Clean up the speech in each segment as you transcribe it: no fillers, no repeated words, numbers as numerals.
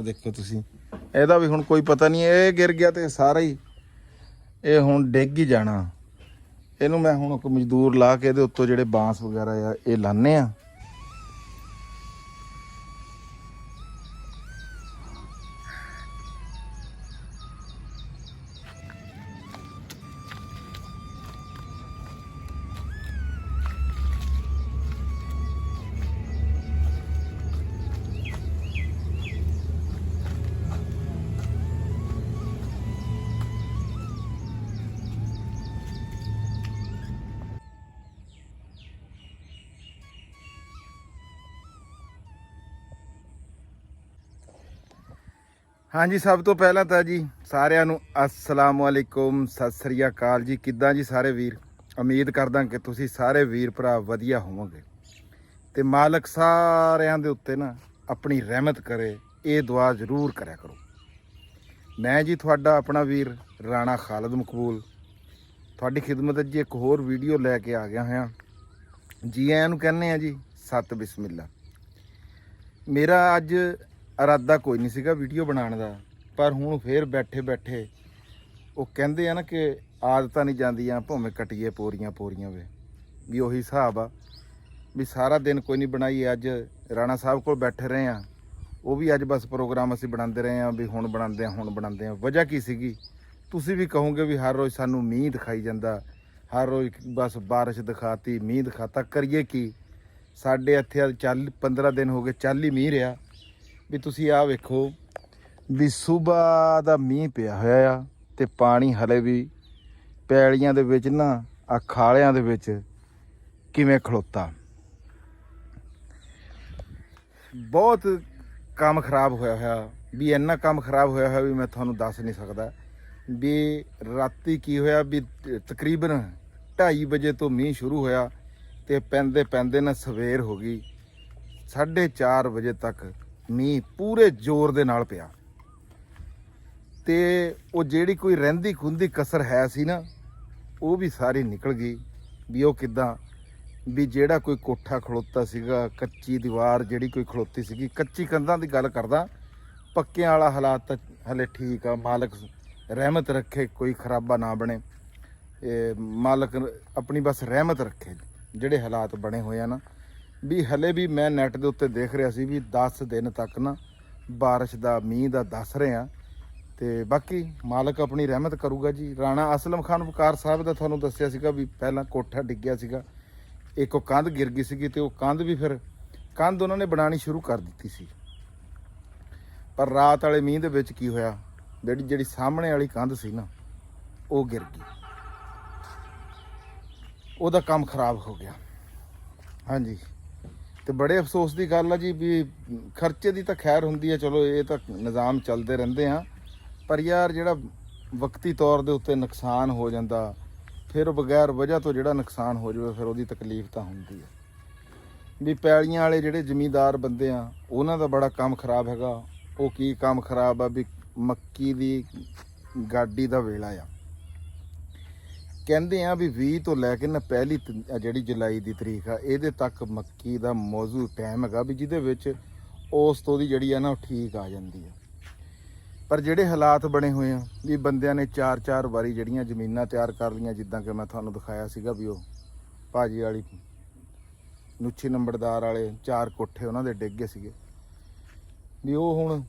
देखो तुसी ਇਹਦਾ ਵੀ ਹੁਣ ਕੋਈ ਪਤਾ ਨਹੀਂ, ਇਹ ਗਿਰ ਗਿਆ ਤੇ ਸਾਰਾ ਹੀ ਇਹ ਹੁਣ ਡਿੱਗ ਹੀ ਜਾਣਾ। ਇਹਨੂੰ ਮੈਂ ਹੁਣ ਕੋਈ ਮਜ਼ਦੂਰ ਲਾ ਕੇ ਇਹਦੇ ਉੱਤੋਂ ਜਿਹੜੇ ਬਾਂਸ ਵਗੈਰਾ ਆ ਇਹ ਲਾਣੇ ਆ। ਹਾਂਜੀ, ਸਭ ਤੋਂ ਪਹਿਲਾਂ ਤਾਂ ਜੀ ਸਾਰਿਆਂ ਨੂੰ अस्सलाम वालेकुम, सत श्री अकाल जी। किद्दां जी सारे वीर? उम्मीद करदा कि तुसी सारे वीर भरा वधिया होवोगे ते मालक सारिਆਂ ਦੇ ਉੱਤੇ ना अपनी रहमत करे, ये दुआ जरूर करा करो। मैं जी तुहाडा अपना वीर राणा खालिद मकबूल तुहाडी खिदमत जी एक होर वीडियो लैके आ गया हाँ। जी आयां नूं कहने आ जी सत बिस्मिल्ला। मेरा अज इरादा कोई नहीं सीगा वीडियो बनाने का, पर हुण फिर बैठे बैठे वो कहते हैं ना कि आदतां नहीं जांदियां भावें कटिए पोरियां पोरियां वे, भी उही हिसाब आ भी सारा दिन कोई नहीं बनाई। अज राणा साहब को बैठे रहे हैं, वो भी अज बस प्रोग्राम असीं बनाते रहे हैं भी हुण बनाते हैं। वजह की सीगी तुसीं भी कहोगे भी हर रोज़ सानूं मींह दिखाई जांदा, हर रोज़ बस बारिश दिखाती मींह दिखाता, करिए की। साडे इत्थे 15 दिन हो गए चल ही मींह रहा भी। तुसी आ वेखो भी सुबह दा मींह पिया होया आ ते पानी हले भी पैलियां दे विच ना आ खालियां दे विच किवें खलोता। बहुत काम खराब होया भी, इन्ना काम खराब होया भी मैं तुहानूं दस नहीं सकदा भी। राती की होया भी तकरीबन 2:30 बजे तो मींह शुरू होया ते पैंदे पैंदे ना सवेर हो गई 4:30 बजे तक मींह पूरे जोर दे नाल पिया। ते वो जेड़ी कोई रहिंदी खुंदी कसर है सी ना वो भी सारी निकल गई भी। वो किद्दां भी जेड़ा कोई कोठा खड़ोता सीगा, कच्ची दीवार जेड़ी कोई खड़ोती सीगी, कच्ची कंधां दी गल करदा, पक्कियां वाला हालात तां हले ठीक आ। मालक रहमत रखे कोई खराबा ना बने, मालक अपनी बस रहमत रखे। जेड़े हालात बने होए आ ना भी हले भी मैं नैट के उत्ते देख रहा सी भी 10 दिन तक ना बारिश का मींह का दस रहे हैं। तो बाकी मालक अपनी रहमत करूगा जी। राणा असलम खान वकार साहब का तुहानूं दस्सिया सीगा भी पहला कोठा डिग्गिया सीगा, एक वो कंध गिर गई सी ते वो कंध भी फिर कंध उन्होंने बनानी शुरू कर दी सी। पर रात वाले मींह दे विच की होया जिहड़ी सामने वाली कंध सी ना वो गिर गई, ਉਹਦਾ काम खराब हो गया। हाँ जी, तो बड़े अफसोस की गल है जी भी खर्चे की तो खैर होंदी है, चलो ये तो निज़ाम चलते रहते हैं, पर यार जिहड़ा वक्ती तौर के उत्ते नुकसान हो जाता फिर बगैर वजह तो जिहड़ा नुकसान हो जाए फिर उसकी तकलीफ तो होंदी है भी। पैलियां वाले जिहड़े जमींदार बंदे आ उन्हां दा बड़ा काम खराब हैगा। वो की काम खराब आ भी मक्की दी गाडी दा वेला आ। कहते हैं भी 20 तो लैके ना पहली जी जुलाई की तरीक आ ये तक मक्की का मौजू टाइम है भी जिदे विच उस तो दी जड़ी है ना ठीक आ जाती है। पर जेडे हालात बने हुए हैं भी बंदियां ने 4-4 वारी जड़ियाँ जमीनां तैयार कर लियां, जिद्दां कि मैं तुहानूं दिखाया सीगा भी वो भाजी वाली नुच्छी नंबरदार वाले 4 कोठे उन्हां दे डिग गए सीगे भी। वो हुण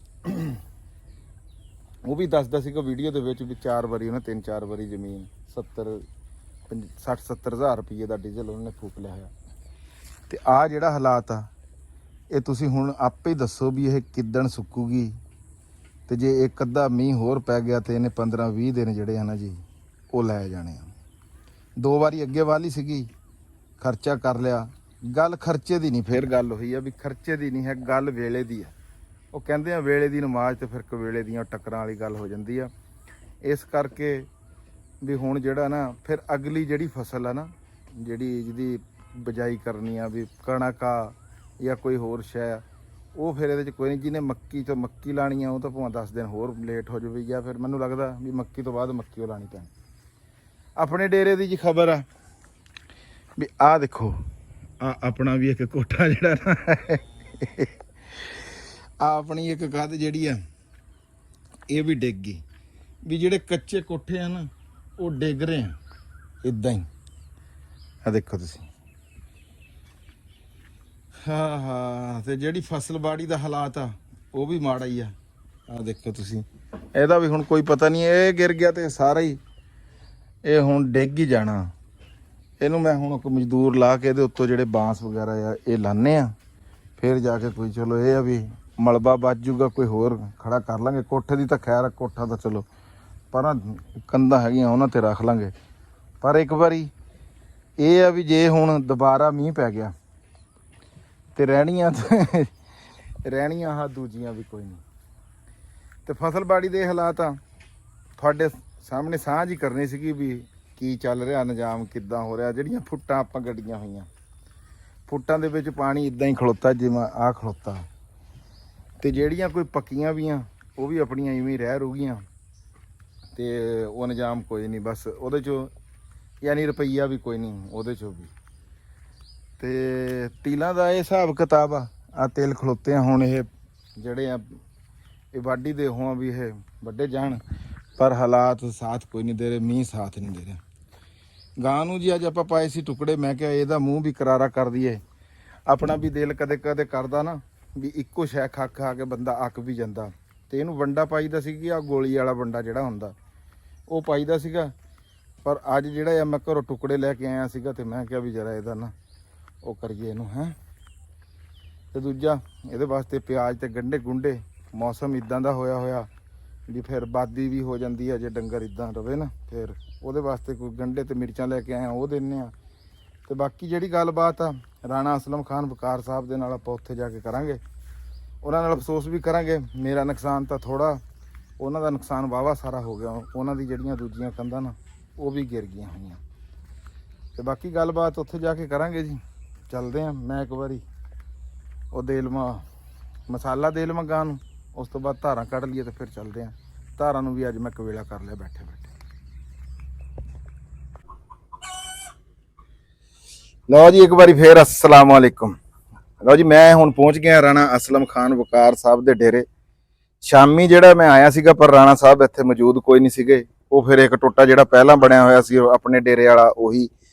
वो भी दसदा सीगा वीडियो दे विच भी 4 वारी उन्हें 3-4 वारी जमीन 60-70 हज़ार रुपये का डीजल उन्होंने फूक लिया है। तो आ जिहड़ा हालात आ ये तुसीं हुण आपे ही दसो भी यह किदण सुक्कूगी। तो जे एक अद्धा मींह होर पै गया तो इन्हें 15-20 दिन जिहड़े हैं ना जी वो लै जाने। 2 वारी अगे वाली सीगी, खर्चा कर लिया। गल खर्चे की नहीं, फिर गल हुई है भी खर्चे की नहीं है, गल वेले की है। वो कहते हैं वेले की नमाज तो फिर वेले दियां टक्करां वाली गल हो जाती है। इस करके भी हुण जिहड़ा ना फिर अगली जिहड़ी फसल है ना जिहड़ी जिहदी बिजाई करनी आ भी कणक आ या कोई होर शै वो फिर ये कोई नहीं। जिन्हें मक्की तो मक्की लानी है वो तो भावें 10 दिन होर लेट हो जाए, या फिर मैनूं लगदा भी मक्की तो बाद मक्की लानी पैनी। अपने डेरे की जी खबर आ भी आ देखो आ अपना भी एक कोठा जिहड़ा ना ਆ ਆਪਣੀ ਇੱਕ ਕੰਧ ਜਿਹੜੀ ਆ ਇਹ ਵੀ ਡਿੱਗ ਗਈ ਵੀ ਜਿਹੜੇ ਕੱਚੇ ਕੋਠੇ ਆ ਨਾ ਉਹ ਡਿੱਗ ਰਹੇ ਆ ਇਦਾਂ ਹੀ ਆ ਦੇਖੋ ਤੁਸੀਂ ਹਾਂ ਤੇ ਜਿਹੜੀ ਫਸਲ ਬਾੜੀ ਦਾ ਹਾਲਾਤ ਆ ਉਹ ਵੀ ਮਾੜਾ ਹੀ ਆ ਦੇਖੋ ਤੁਸੀਂ ਇਹਦਾ ਵੀ ਹੁਣ ਕੋਈ ਪਤਾ ਨਹੀਂ ਇਹ ਗਿਰ ਗਿਆ ਤੇ ਸਾਰਾ ਹੀ ਇਹ ਹੁਣ ਡਿੱਗ ਹੀ ਜਾਣਾ ਇਹਨੂੰ ਮੈਂ ਹੁਣ ਇੱਕ ਮਜ਼ਦੂਰ ਲਾ ਕੇ ਇਹਦੇ ਉੱਤੋਂ ਜਿਹੜੇ ਬਾਂਸ ਵਗੈਰਾ ਆ ਇਹ ਲਾਣੇ ਆ ਫਿਰ ਜਾ ਕੇ ਕੋਈ ਚਲੋ ਇਹ ਆ ਵੀ ਮਲਬਾ ਬਚ ਜੂਗਾ ਕੋਈ ਹੋਰ ਖੜਾ ਕਰ ਲਾਂਗੇ ਕੋਠੇ ਦੀ ਤਾਂ ਖੈਰ ਕੋਠਾ ਤਾਂ ਚਲੋ ਪਰ ਕੰਧਾਂ ਹੈਗੀਆਂ ਉਹਨਾਂ ਤੇ ਰੱਖ ਲਾਂਗੇ ਪਰ ਇੱਕ ਵਾਰੀ ਇਹ ਆ ਵੀ ਜੇ ਹੁਣ ਦੁਬਾਰਾ ਮੀਂਹ ਪੈ ਗਿਆ ਤੇ ਰਹਿਣੀਆਂ ਆਹ ਦੂਜੀਆਂ ਵੀ ਕੋਈ ਨਹੀਂ ਤੇ ਫਸਲ ਬਾੜੀ ਦੇ ਹਾਲਾਤ ਆ ਤੁਹਾਡੇ ਸਾਹਮਣੇ ਸਾਂਝ ਹੀ ਕਰਨੀ ਸੀਗੀ ਵੀ ਕੀ ਚੱਲ ਰਿਹਾ ਨਿਜ਼ਾਮ ਕਿੱਦਾਂ ਹੋ ਰਿਹਾ ਜਿਹੜੀਆਂ ਫੁੱਟਾਂ ਆਪਾਂ ਗੱਡੀਆਂ ਹੋਈਆਂ ਫੁੱਟਾਂ ਦੇ ਵਿੱਚ ਪਾਣੀ ਇਦਾਂ ਹੀ ਖਲੋਤਾ ਜਿਵੇਂ ਆਹ ਖਲੋਤਾ ਤੇ ਜਿਹੜੀਆਂ ਕੋਈ ਪੱਕੀਆਂ ਵੀ ਆ ਉਹ ਵੀ ਆਪਣੀਆਂ ਇਵੇਂ ਰਹਿ ਰੂਗੀਆਂ ਤੇ ਉਹ ਨਿਜ਼ਾਮ ਕੋਈ ਨਹੀਂ ਬਸ ਉਹਦੇ ਚੋਂ ਯਾਨੀ ਰੁਪਈਆ ਵੀ ਕੋਈ ਨਹੀਂ ਉਹਦੇ ਚੋਂ ਵੀ ਤੇ ਤੀਲਾਂ ਦਾ ਇਹ ਹਿਸਾਬ ਕਿਤਾਬ ਆ ਤੇਲ ਖਲੋਤੇ ਆ ਹੁਣ ਇਹ ਜਿਹੜੇ ਆ ਇਹ ਵਾਢੀ ਦੇ ਹੋਂ ਵੀ ਇਹ ਵੱਡੇ ਜਾਣ ਪਰ ਹਾਲਾਤ ਸਾਥ ਕੋਈ ਨਹੀਂ ਦੇ ਰਹੇ ਮੀਂਹ ਸਾਥ ਨਹੀਂ ਦੇ ਰਿਹਾ ਗਾਂ ਨੂੰ ਜੀ ਅੱਜ ਆਪਾਂ ਪਾਏ ਸੀ ਟੁਕੜੇ ਮੈਂ ਕਿਹਾ ਇਹਦਾ ਮੂੰਹ ਵੀ ਕਰਾਰਾ ਕਰ ਦਈਏ ਆਪਣਾ ਵੀ ਦਿਲ ਕਦੇ ਕਦੇ ਕਰਦਾ ਨਾ ਵੀ ਇੱਕੋ ਸ਼ੈ ਖਾ ਕੇ ਬੰਦਾ ਅੱਕ ਵੀ ਜਾਂਦਾ ਤੇ ਇਹਨੂੰ ਵੰਡਾ ਪਾਈਦਾ ਸੀ ਕਿ ਆ ਗੋਲੀ ਵਾਲਾ ਵੰਡਾ ਜਿਹੜਾ ਹੁੰਦਾ ਉਹ ਪਾਈਦਾ ਸੀਗਾ ਪਰ ਅੱਜ ਜਿਹੜਾ ਆ ਮੈਂ ਘਰੋਂ ਟੁਕੜੇ ਲੈ ਕੇ ਆਇਆ ਸੀਗਾ ਤੇ ਮੈਂ ਕਿਹਾ ਵੀ ਜਰਾ ਇਹਦਾ ਨਾ ਉਹ ਕਰੀਏ ਇਹਨੂੰ ਹੈ ਤੇ ਦੂਜਾ ਇਹਦੇ ਵਾਸਤੇ ਪਿਆਜ਼ ਤੇ ਗੰਢੇ ਗੁੰਡੇ ਮੌਸਮ ਇਦਾਂ ਦਾ ਹੋਇਆ ਵੀ ਫਿਰ ਬਾਦੀ ਵੀ ਹੋ ਜਾਂਦੀ ਹੈ ਜੇ ਡੰਗਰ ਇਦਾਂ ਰਵੇ ਨਾ ਫਿਰ ਉਹਦੇ ਵਾਸਤੇ ਕੋਈ ਗੰਢੇ ਤੇ ਮਿਰਚਾਂ ਲੈ ਕੇ ਆਇਆ ਉਹ ਦਿੰਨੇ ਆ ਤੇ ਬਾਕੀ ਜਿਹੜੀ ਗੱਲਬਾਤ ਆ ਰਾਣਾ ਅਸਲਮ ਖਾਨ ਵਕਾਰ ਸਾਹਿਬ ਦੇ ਨਾਲ ਆਪਾਂ ਉੱਥੇ ਜਾ ਕੇ ਕਰਾਂਗੇ ਉਹਨਾਂ ਨਾਲ ਅਫਸੋਸ ਵੀ ਕਰਾਂਗੇ ਮੇਰਾ ਨੁਕਸਾਨ ਤਾਂ ਥੋੜਾ ਉਹਨਾਂ ਦਾ ਨੁਕਸਾਨ ਵਾਵਾ ਸਾਰਾ ਹੋ ਗਿਆ ਉਹਨਾਂ ਦੀ ਜਿਹੜੀਆਂ ਦੂਜੀਆਂ ਕੰਧਾਂ ਨਾ ਉਹ ਵੀ ਗਿਰ ਗਈਆਂ ਹੋਈਆਂ ਤੇ ਬਾਕੀ ਗੱਲਬਾਤ ਉੱਥੇ ਜਾ ਕੇ ਕਰਾਂਗੇ ਜੀ ਚੱਲਦੇ ਆ ਮੈਂ ਇੱਕ ਵਾਰੀ ਉਹ ਦੇ ਲਵਾਂ ਮਸਾਲਾ ਦੇ ਲਵਾਂ ਗਾਂ ਨੂੰ ਉਸ ਤੋਂ ਬਾਅਦ ਧਾਰਾਂ ਕੱਢ ਲਈਏ ਤੇ ਫਿਰ ਚੱਲਦੇ ਆ ਧਾਰਾਂ ਨੂੰ ਵੀ ਅੱਜ ਮੈਂ ਕਵੇਲਾ ਕਰ ਲਿਆ ਬੈਠੇ ਲਓ ਜੀ ਇੱਕ ਵਾਰੀ ਫੇਰ ਅਸਲਾਮ ਵਾਲੇਕੁਮ ਲਓ ਜੀ ਮੈਂ ਹੁਣ ਪਹੁੰਚ ਗਿਆ ਰਾਣਾ ਅਸਲਮ ਖਾਨ ਵਕਾਰ ਸਾਹਿਬ ਦੇ ਡੇਰੇ ਸ਼ਾਮੀ ਜਿਹੜਾ ਮੈਂ ਆਇਆ ਸੀਗਾ ਪਰ ਰਾਣਾ ਸਾਹਿਬ ਇੱਥੇ ਮੌਜੂਦ ਕੋਈ ਨਹੀਂ ਸੀਗੇ ਉਹ ਫਿਰ ਇੱਕ ਟੋਟਾ ਜਿਹੜਾ ਪਹਿਲਾਂ ਬਣਿਆ ਹੋਇਆ ਸੀ ਆਪਣੇ ਡੇਰੇ ਵਾਲਾ ਉਹੀ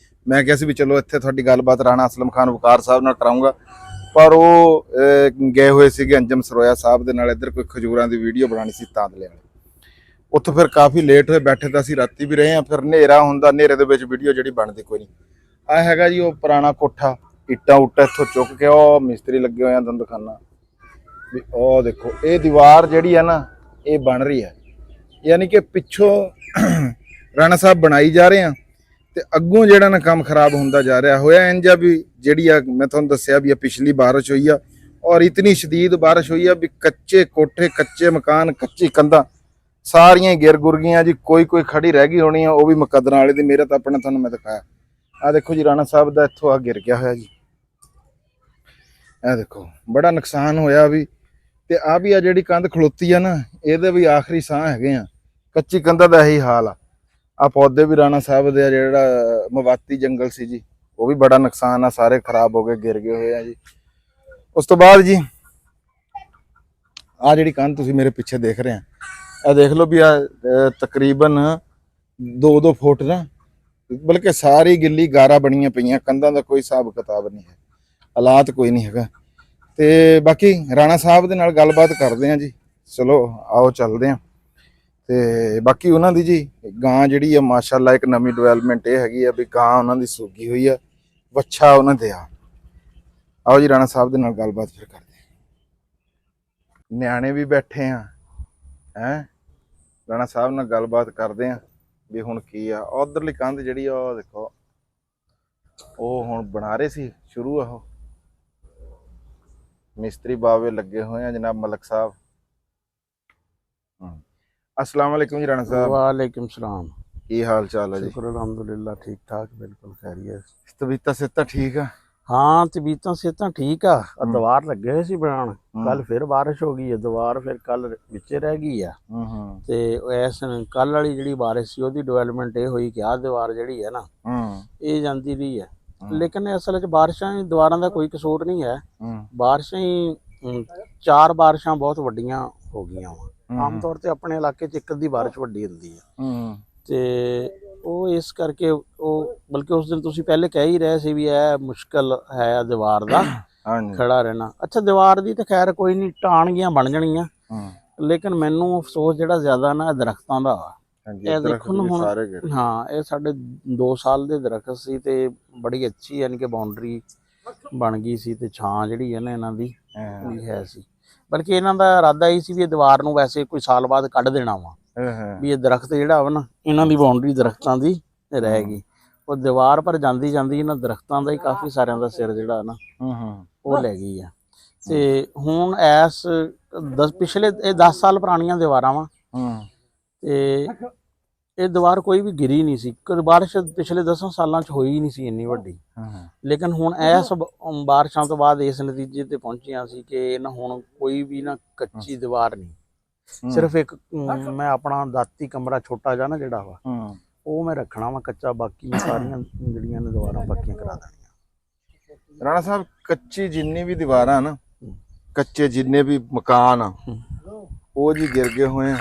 ਮੈਂ ਕਿਹਾ ਸੀ ਵੀ ਚਲੋ ਇੱਥੇ ਤੁਹਾਡੀ ਗੱਲਬਾਤ ਰਾਣਾ ਅਸਲਮ ਖਾਨ ਵਕਾਰ ਸਾਹਿਬ ਨਾਲ ਕਰਾਉਂਗਾ ਪਰ ਉਹ ਗਏ ਹੋਏ ਸੀਗੇ ਅੰਜਮ ਸਰੋਇਆ ਸਾਹਿਬ ਦੇ ਨਾਲ ਇੱਧਰ ਕੋਈ ਖਜੂਰਾਂ ਦੀ ਵੀਡੀਓ ਬਣਾਉਣੀ ਸੀ ਤਾਂਦਲੇ ਵਾਲੇ ਉੱਥੋਂ ਫਿਰ ਕਾਫੀ ਲੇਟ ਹੋਏ ਬੈਠੇ ਤਾਂ ਅਸੀਂ ਰਾਤੀ ਵੀ ਰਹੇ ਆ ਫਿਰ ਹਨੇਰਾ ਹੁੰਦਾ ਹਨੇਰੇ ਦੇ ਵਿੱਚ ਵੀਡੀਓ ਜਿਹੜੀ ਬਣਦੀ ਕੋਈ ਨਹੀਂ ਆ ਹੈਗਾ ਜੀ ਉਹ ਪੁਰਾਣਾ ਕੋਠਾ ਇੱਟਾਂ ਉੱਟਾਂ ਇੱਥੋਂ ਚੁੱਕ ਕੇ ਉਹ ਮਿਸਤਰੀ ਲੱਗੇ ਹੋਏ ਆ ਦੰਦਖਾਨਾ ਵੀ ਉਹ ਦੇਖੋ ਇਹ ਦੀਵਾਰ ਜਿਹੜੀ ਆ ਨਾ ਇਹ ਬਣ ਰਹੀ ਹੈ ਯਾਨੀ ਕਿ ਪਿੱਛੋਂ ਰਾਣਾ ਸਾਹਿਬ ਬਣਾਈ ਜਾ ਰਹੇ ਆ ਤੇ ਅੱਗੋਂ ਜਿਹੜਾ ਨਾ ਕੰਮ ਖਰਾਬ ਹੁੰਦਾ ਜਾ ਰਿਹਾ ਹੋਇਆ ਇੰਜ ਆ ਵੀ ਜਿਹੜੀ ਆ ਮੈਂ ਤੁਹਾਨੂੰ ਦੱਸਿਆ ਵੀ ਪਿਛਲੀ ਬਾਰਿਸ਼ ਹੋਈ ਆ ਔਰ ਇਤਨੀ ਸ਼ਦੀਦ ਬਾਰਿਸ਼ ਹੋਈ ਆ ਵੀ ਕੱਚੇ ਕੋਠੇ ਕੱਚੇ ਮਕਾਨ ਕੱਚੀ ਕੰਧਾਂ ਸਾਰੀਆਂ ਗਿਰ ਗੁਰ ਗਈਆਂ ਜੀ ਕੋਈ ਖੜੀ ਰਹਿ ਗਈ ਹੋਣੀ ਆ ਉਹ ਵੀ ਮੁਕੱਦਰਾਂ ਵਾਲੇ ਦੀ ਮੇਰਾ ਤਾਂ ਆਪਣਾ ਤੁਹਾਨੂੰ ਮੈਂ ਦਿਖਾਇਆ ਆ ਦੇਖੋ ਜੀ ਰਾਣਾ ਸਾਹਿਬ ਦਾ ਇੱਥੋਂ ਆ ਗਿਰ ਗਿਆ ਹੋਇਆ ਜੀ ਇਹ ਦੇਖੋ ਬੜਾ ਨੁਕਸਾਨ ਹੋਇਆ ਵੀ ਤੇ ਆ ਵੀ ਆ ਜਿਹੜੀ ਕੰਧ ਖਲੋਤੀ ਆ ਨਾ ਇਹਦੇ ਵੀ ਆਖਰੀ ਸਾਹ ਹੈਗੇ ਆ ਕੱਚੀ ਕੰਧਾਂ ਦਾ ਇਹੀ ਹਾਲ ਆ ਪੌਦੇ ਵੀ ਰਾਣਾ ਸਾਹਿਬ ਦੇ ਜਿਹੜਾ ਮਵਾਤੀ ਜੰਗਲ ਸੀ ਜੀ ਉਹ ਵੀ ਬੜਾ ਨੁਕਸਾਨ ਆ ਸਾਰੇ ਖਰਾਬ ਹੋ ਗਏ ਗਿਰ ਗਏ ਹੋਏ ਆ ਜੀ ਉਸ ਤੋਂ ਬਾਅਦ ਜੀ ਆ ਜਿਹੜੀ ਕੰਧ ਤੁਸੀਂ ਮੇਰੇ ਪਿੱਛੇ ਦੇਖ ਰਹੇ ਆ ਇਹ ਦੇਖ ਲਓ ਵੀ ਆ ਤਕਰੀਬਨ 2-2 ਫੁੱਟ ਨਾ ਬਲਕਿ ਸਾਰੀ ਗਿੱਲੀ ਗਾਰਾ ਬਣੀਆਂ ਪਈਆਂ ਕੰਧਾਂ ਦਾ ਕੋਈ ਹਿਸਾਬ ਕਿਤਾਬ ਨਹੀਂ ਹੈ ਹਾਲਾਤ ਕੋਈ ਨਹੀਂ ਹੈਗਾ ਤੇ ਬਾਕੀ ਰਾਣਾ ਸਾਹਿਬ ਦੇ ਨਾਲ ਗੱਲਬਾਤ ਕਰਦੇ ਆ ਜੀ ਚਲੋ ਆਓ ਚੱਲਦੇ ਆ ਤੇ ਬਾਕੀ ਉਹਨਾਂ ਦੀ ਜੀ ਗਾਂ ਜਿਹੜੀ ਆ ਮਾਸ਼ਾਅੱਲਾ ਇੱਕ ਨਵੀਂ ਡਿਵੈਲਪਮੈਂਟ ਇਹ ਹੈਗੀ ਆ ਵੀ ਗਾਂ ਉਹਨਾਂ ਦੀ ਸੂਗੀ ਹੋਈ ਆ ਵੱਛਾ ਉਹਨਾਂ ਦੇ ਆਓ ਜੀ ਰਾਣਾ ਸਾਹਿਬ ਦੇ ਨਾਲ ਗੱਲਬਾਤ ਫਿਰ ਕਰਦੇ ਆ ਨਿਆਣੇ ਵੀ ਬੈਠੇ ਆ ਹੈਂ ਰਾਣਾ ਸਾਹਿਬ ਨਾਲ ਗੱਲਬਾਤ ਕਰਦੇ ਆ ਵੀ ਹੁਣ ਕੀ ਆ ਉਧਰਲੀ ਕੰਧ ਜਿਹੜੀ ਆ ਉਹ ਦੇਖੋ ਉਹ ਹੁਣ ਬਣਾ ਰਹੇ ਸੀ ਸ਼ੁਰੂ ਆ ਉਹ ਮਿਸਤਰੀ ਬਾਵੇ ਲੱਗੇ ਹੋਏ ਆ ਜਨਾਬ ਮਲਕ ਸਾਹਿਬ अस्सलाम वालेकुम जी राणा साहब वालेकुम सलाम की हाल चाल है जी शुक्र अल्हम्दुलिल्लाह ठीक ठाक बिल्कुल खैरियत तबीयत सेहत ठीक है हाँ तबीयत सेहत ठीक है दीवार लगे सी बनान कल फिर बारिश हो गई है दीवार फिर कल विचे रह गई है ते इस कल वाली जिहड़ी बारिश सी ओदी डेवलपमेंट ये हुई कि आ दीवार जिहड़ी है ना ये जांदी रही है लेकिन असल च बारिशां दीवारां दा कोई कसूर नहीं है बारिशां ही 4 ਬਾਰਿਸ਼ਾਂ ਬਹੁਤ ਵੱਡੀਆਂ ਹੋ ਗਈਆਂ ਵਾ। ਆਮ ਤੌਰ ਤੇ ਆਪਣੇ ਇਲਾਕੇ 'ਚ ਇੱਕ ਅੱਧੀ ਬਾਰਿਸ਼ ਵੱਡੀ ਹੁੰਦੀ ਆ ਤੇ ਉਹ ਇਸ ਕਰਕੇ ਉਹ ਬਲਕਿ ਉਸ ਦਿਨ ਤੁਸੀਂ ਪਹਿਲੇ ਕਹਿ ਹੀ ਰਹੇ ਸੀ ਵੀ ਇਹ ਮੁਸ਼ਕਲ ਹੈ ਦੀਵਾਰ ਦਾ ਖੜਾ ਰਹਿਣਾ। ਅੱਛਾ ਦੀਵਾਰ ਦੀ ਤਾਂ ਖੈਰ ਕੋਈ ਨਹੀਂ, ਟਾਹਣਗੀਆਂ ਬਣ ਜਾਣੀਆਂ, ਲੇਕਿਨ ਮੈਨੂੰ ਅਫਸੋਸ ਜਿਹੜਾ ਜ਼ਿਆਦਾ ਨਾ ਦਰਖਤਾਂ ਦਾ। ਇਹ ਦੇਖੋ ਨਾ ਹੁਣ, ਹਾਂ ਇਹ ਸਾਡੇ 2 ਸਾਲ ਦੇ ਦਰਖਤ ਸੀ ਤੇ ਬੜੀ ਅੱਛੀ ਯਾਨੀ ਕਿ ਬਾਉਂਡਰੀ ਬਣ ਗਈ ਸੀ ਤੇ ਛਾਂ ਜਿਹੜੀ ਹੈ ਨਾ ਇਹਨਾਂ ਦੀ ਵੀ ਹੈ ਸੀ। ਬਲਕਿ ਇਹਨਾਂ ਦਾ ਇਰਾਦਾ ਇਹ ਸੀ ਵੀ ਇਹ ਦੀਵਾਰ ਨੂੰ ਵੈਸੇ ਕੋਈ ਸਾਲ ਬਾਅਦ ਕੱਢ ਦੇਣਾ ਵਾ, ਵੀ ਇਹ ਦਰਖਤ ਜਿਹੜਾ ਵਾ ਨਾ ਇਹਨਾਂ ਦੀ ਬਾਉਂਡਰੀ ਦਰਖਤਾਂ ਦੀ ਰਹਿ ਗਈ। ਉਹ ਦੀਵਾਰ ਪਰ ਜਾਂਦੀ ਜਾਂਦੀ ਇਹਨਾਂ ਦਰਖਤਾਂ ਦਾ ਹੀ ਕਾਫੀ ਸਾਰਿਆਂ ਦਾ ਸਿਰ ਜਿਹੜਾ ਨਾ ਉਹ ਲੈ ਗਈ ਆ। ਤੇ ਹੁਣ ਪਿਛਲੇ ਇਹ 10 ਸਾਲ ਪੁਰਾਣੀਆਂ ਦੀਵਾਰਾਂ ਵਾ ਤੇ ਇਹ ਦੀਵਾਰ ਕੋਈ ਵੀ ਗਿਰੀ ਨਹੀਂ ਸੀ। ਬਾਰਿਸ਼ ਪਿਛਲੇ 10 ਸਾਲਾਂ 'ਚ ਹੋਈ ਨਹੀਂ ਸੀ ਇੰਨੀ ਵੱਡੀ, ਲੇਕਿਨ ਹੁਣ ਇਸ ਬਾਰਿਸ਼ਾਂ ਤੋਂ ਬਾਅਦ ਇਸ ਨਤੀਜੇ ਤੇ ਪਹੁੰਚਿਆ ਸੀ ਕਿ ਨਾ ਹੁਣ ਕੋਈ ਵੀ ਨਾ ਕੱਚੀ ਦੀਵਾਰ ਨਹੀਂ, ਸਿਰਫ ਇੱਕ ਮੈਂ ਆਪਣਾ ਦਾਤੀ ਕਮਰਾ ਛੋਟਾ ਜਿਹਾ ਨਾ ਜਿਹੜਾ ਵਾ ਉਹ ਮੈਂ ਰੱਖਣਾ ਵਾ ਕੱਚਾ, ਬਾਕੀ ਮੈਂ ਸਾਰੀਆਂ ਜਿਹੜੀਆਂ ਨੇ ਦੀਵਾਰਾਂ ਪੱਕੀਆਂ ਕਰਾ ਦੇਣੀਆਂ। ਰਾਣਾ ਸਾਹਿਬ ਕੱਚੀ ਜਿੰਨੀ ਵੀ ਦੀਵਾਰਾਂ ਨਾ, ਕੱਚੇ ਜਿੰਨੇ ਵੀ ਮਕਾਨ ਆ ਉਹ ਜੀ ਗਿਰ ਗਏ ਹੋਏ ਆ।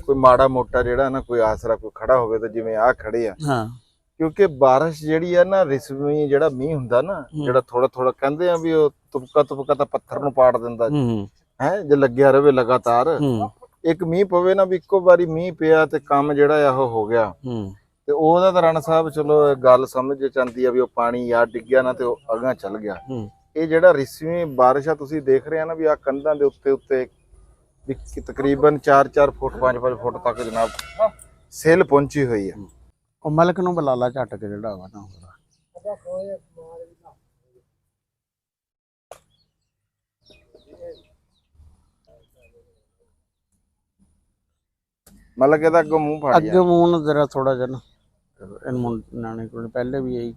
ਕੋਈ ਮਾੜਾ ਮੋਟਾ ਜਿਹੜਾ ਨਾ ਕੋਈ ਆਸਰਾ ਕੋਈ ਖੜਾ ਹੋਵੇ ਤਾਂ ਜਿਵੇਂ ਆਹ ਖੜੇ ਆ, ਕਿਉਂਕਿ ਬਾਰਿਸ਼ ਜਿਹੜੀ ਆ ਨਾ ਰਿਸਵੀਂ ਜਿਹੜਾ ਮੀਂਹ ਹੁੰਦਾ ਨਾ, ਜਿਹੜਾ ਥੋੜਾ ਥੋੜਾ ਕਹਿੰਦੇ ਆ ਵੀ ਉਹ ਤੁਪਕਾ ਤਾਂ ਪੱਥਰ ਨੂੰ ਪਾੜ ਦਿੰਦਾ ਹੈ ਜੇ ਲੱਗਿਆ ਰਵੇ ਲਗਾਤਾਰ। ਇੱਕ ਮੀਂਹ ਪਵੇ ਨਾ ਵੀ ਇੱਕੋ ਵਾਰੀ ਮੀਂਹ ਪਿਆ ਤੇ ਕੰਮ ਜਿਹੜਾ ਆ ਉਹ ਹੋ ਗਿਆ ਤੇ ਉਹਦਾ ਤਾਂ ਰਾਣਾ ਸਾਹਿਬ ਚਲੋ ਗੱਲ ਸਮਝ ਚ ਆਉਂਦੀ ਆ ਵੀ ਉਹ ਪਾਣੀ ਯਾਰ ਡਿੱਗਿਆ ਨਾ ਤੇ ਉਹ ਅਗਾਂਹ ਚੱਲ ਗਿਆ। ਇਹ ਜਿਹੜਾ ਰਿਸਵੀਂ ਬਾਰਿਸ਼ ਆ ਤੁਸੀਂ ਦੇਖ ਰਹੇ ਆ ਨਾ ਵੀ ਆ ਕੰਧਾਂ ਦੇ ਉੱਤੇ ਵੀ ਤਕਰੀਬਨ 4-4 ਫੁੱਟ 5-5 ਫੁੱਟ ਤੱਕ ਜਨਾਬ ਸਿੱਲ ਪਹੁੰਚੀ ਹੋਈ ਆ। ਉਹ ਮਲਕ ਨੂੰ ਬੁਲਾਲਾ ਝਟਕ ਜਿਹੜਾ ਵਾ ਨਾ ਮਤਲਬ ਇਹਦਾ ਅੱਗੋਂ ਮੂੰਹ ਫੜ ਅੱਗੇ ਮੂੰਹ ਨੂੰ ਜ਼ਰਾ ਥੋੜਾ ਜਿਹਾ ਨਾ ਇਹਨੂੰ ਨਾਣੇ ਕੋਲ ਪਹਿਲੇ ਵੀ ਇਹੀ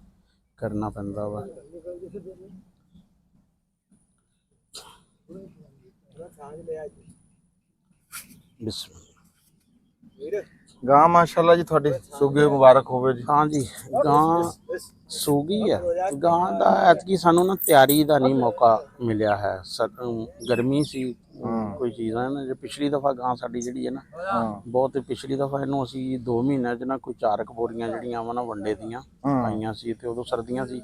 ਕਰਨਾ ਪੈਂਦਾ ਵਾ। ਗਾਂ ਮਾਸ਼ਾਅੱਲਾ ਜੀ ਤੁਹਾਡੀ ਸੁਗੇ ਮੁਬਾਰਕ ਹੋਵੇ ਜੀ। ਹਾਂ ਜੀ ਗਾਂ ਸੂਗੀ ਆ। ਗਾਂ ਦਾ ਐਤਕੀ ਸਾਨੂੰ ਨਾ ਤਿਆਰੀ ਦਾ ਨਹੀਂ ਮੌਕਾ ਮਿਲਿਆ ਹੈ। ਗਰਮੀ ਸੀ ਕੋਈ ਚੀਜ਼ਾਂ ਨਾ, ਜੇ ਪਿਛਲੀ ਦਫਾ ਗਾਂ ਸਾਡੀ ਜਿਹੜੀ ਹੈ ਨਾ ਬਹੁਤ, ਪਿਛਲੀ ਦਫਾ ਇਹਨੂੰ ਅਸੀਂ 2 ਮਹੀਨਿਆਂ 'ਚ ਨਾ ਕੋਈ 4 ਬੋਰੀਆਂ ਜਿਹੜੀਆਂ ਵਾ ਨਾ ਵੰਡੇ ਦੀਆਂ ਪਾਈਆਂ ਸੀ ਤੇ ਉਦੋਂ ਸਰਦੀਆਂ ਸੀ,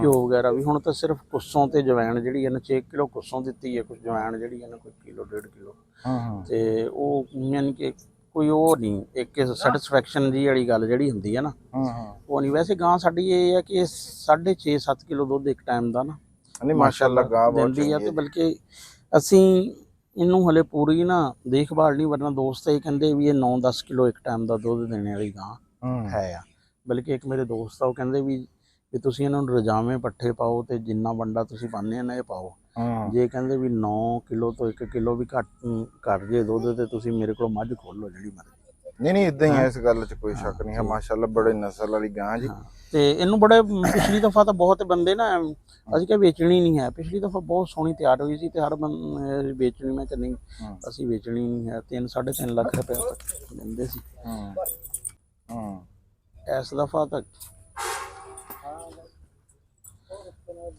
ਘਿਓ ਵਗੈਰਾ ਵੀ। ਹੁਣ ਤਾਂ ਸਿਰਫ ਕੁੱਸੋਂ ਤੇ ਜਵੈਣ ਜਿਹੜੀ ਹੈ ਨਾ 6 ਕਿਲੋ ਕੁੱਸੋਂ ਦਿੱਤੀ ਹੈ, ਕੁਝ ਜਵੈਣ ਜਿਹੜੀ ਹੈ ਨਾ ਕੋਈ ਕਿਲੋ 1.5 ਕਿਲੋ ਤੇ ਉਹ ਯਾਨੀ ਕਿ ਕੋਈ ਉਹ ਨਹੀਂ ਇੱਕ ਸੈਟਿਸਫੈਕਸ਼ਨ ਦੀ ਵਾਲੀ ਗੱਲ ਜਿਹੜੀ ਹੁੰਦੀ ਹੈ ਨਾ ਉਹ ਨਹੀਂ। ਵੈਸੇ ਗਾਂ ਸਾਡੀ ਇਹ ਹੈ ਕਿ 6.5-7 ਕਿਲੋ ਦੁੱਧ ਇੱਕ ਟਾਈਮ ਦਾ ਨਾ ਨਹੀਂ ਮਾਸ਼ਾਅੱਲਾ ਗਾਂ ਬਹੁਤ ਦਿੰਦੀ ਆ। ਤੇ ਬਲਕਿ ਅਸੀਂ ਇਹਨੂੰ ਹਲੇ ਪੂਰੀ ਨਾ ਦੇਖਭਾਲ ਨਹੀਂ, ਵਰਨਾ ਦੋਸਤ ਇਹ ਕਹਿੰਦੇ ਵੀ ਇਹ 9-10 ਕਿਲੋ ਇੱਕ ਟਾਈਮ ਦਾ ਦੁੱਧ ਦੇਣੇ ਵਾਲੀ ਗਾਂ ਹੈ ਆ। ਬਲਕਿ ਇੱਕ ਮੇਰੇ ਦੋਸਤ ਆ ਉਹ ਕਹਿੰਦੇ ਵੀ ਤੁਸੀਂ ਇਹਨਾਂ ਨੂੰ ਰਜਾਵੇਂ ਪੱਠੇ ਪਾਓ ਤੇ ਜਿੰਨਾ ਵੰਡਾ ਤੁਸੀਂ ਪਾਉਂਦੇ ਆ ਨਾ ਇਹ ਪਾਓ। ਜੇ ਕਹਿੰਦੇ ਵੀ 9 ਕਿਲੋ ਤੋਂ 1 ਕਿਲੋ ਵੀ ਘੱਟ ਜੇ ਦੁੱਧ ਤੇ ਤੁਸੀਂ ਮੇਰੇ ਕੋਲ ਮੱਝ ਖੋਲੋ ਜਿਹੜੀ ਮਰਜ਼ੀ। ਨਹੀਂ ਇਦਾਂ ਹੀ ਹੈ, ਇਸ ਗੱਲ 'ਚ ਕੋਈ ਸ਼ੱਕ ਨਹੀਂ ਹੈ। ਮਾਸ਼ਾਅੱਲਾ ਬੜੇ ਨਸਲ ਵਾਲੀ ਗਾਂ ਜੀ। ਤੇ ਇਹਨੂੰ ਬੜੇ ਪਿਛਲੀ ਦਫਾ ਤਾਂ ਬਹੁਤ ਬੰਦੇ ਨਾ ਅਸੀਂ ਕਿਹਾ ਵੇਚਣੀ ਨਹੀਂ ਹੈ, ਪਿਛਲੀ ਦਫਾ ਬਹੁਤ ਸੋਹਣੀ ਤਿਆਰ ਹੋਈ ਸੀ ਤੇ ਹਰ ਬੰਦੇ ਵੇਚਣੀ, ਮੈਂ ਕਿਹਾ ਨਹੀਂ ਅਸੀਂ ਵੇਚਣੀ ਨਹੀਂ ਹੈ। 3-3.5 ਲੱਖ ਰੁਪਏ ਤੱਕ ਦਿੰਦੇ ਸੀ ਇਸ ਦਫਾ ਤੱਕ।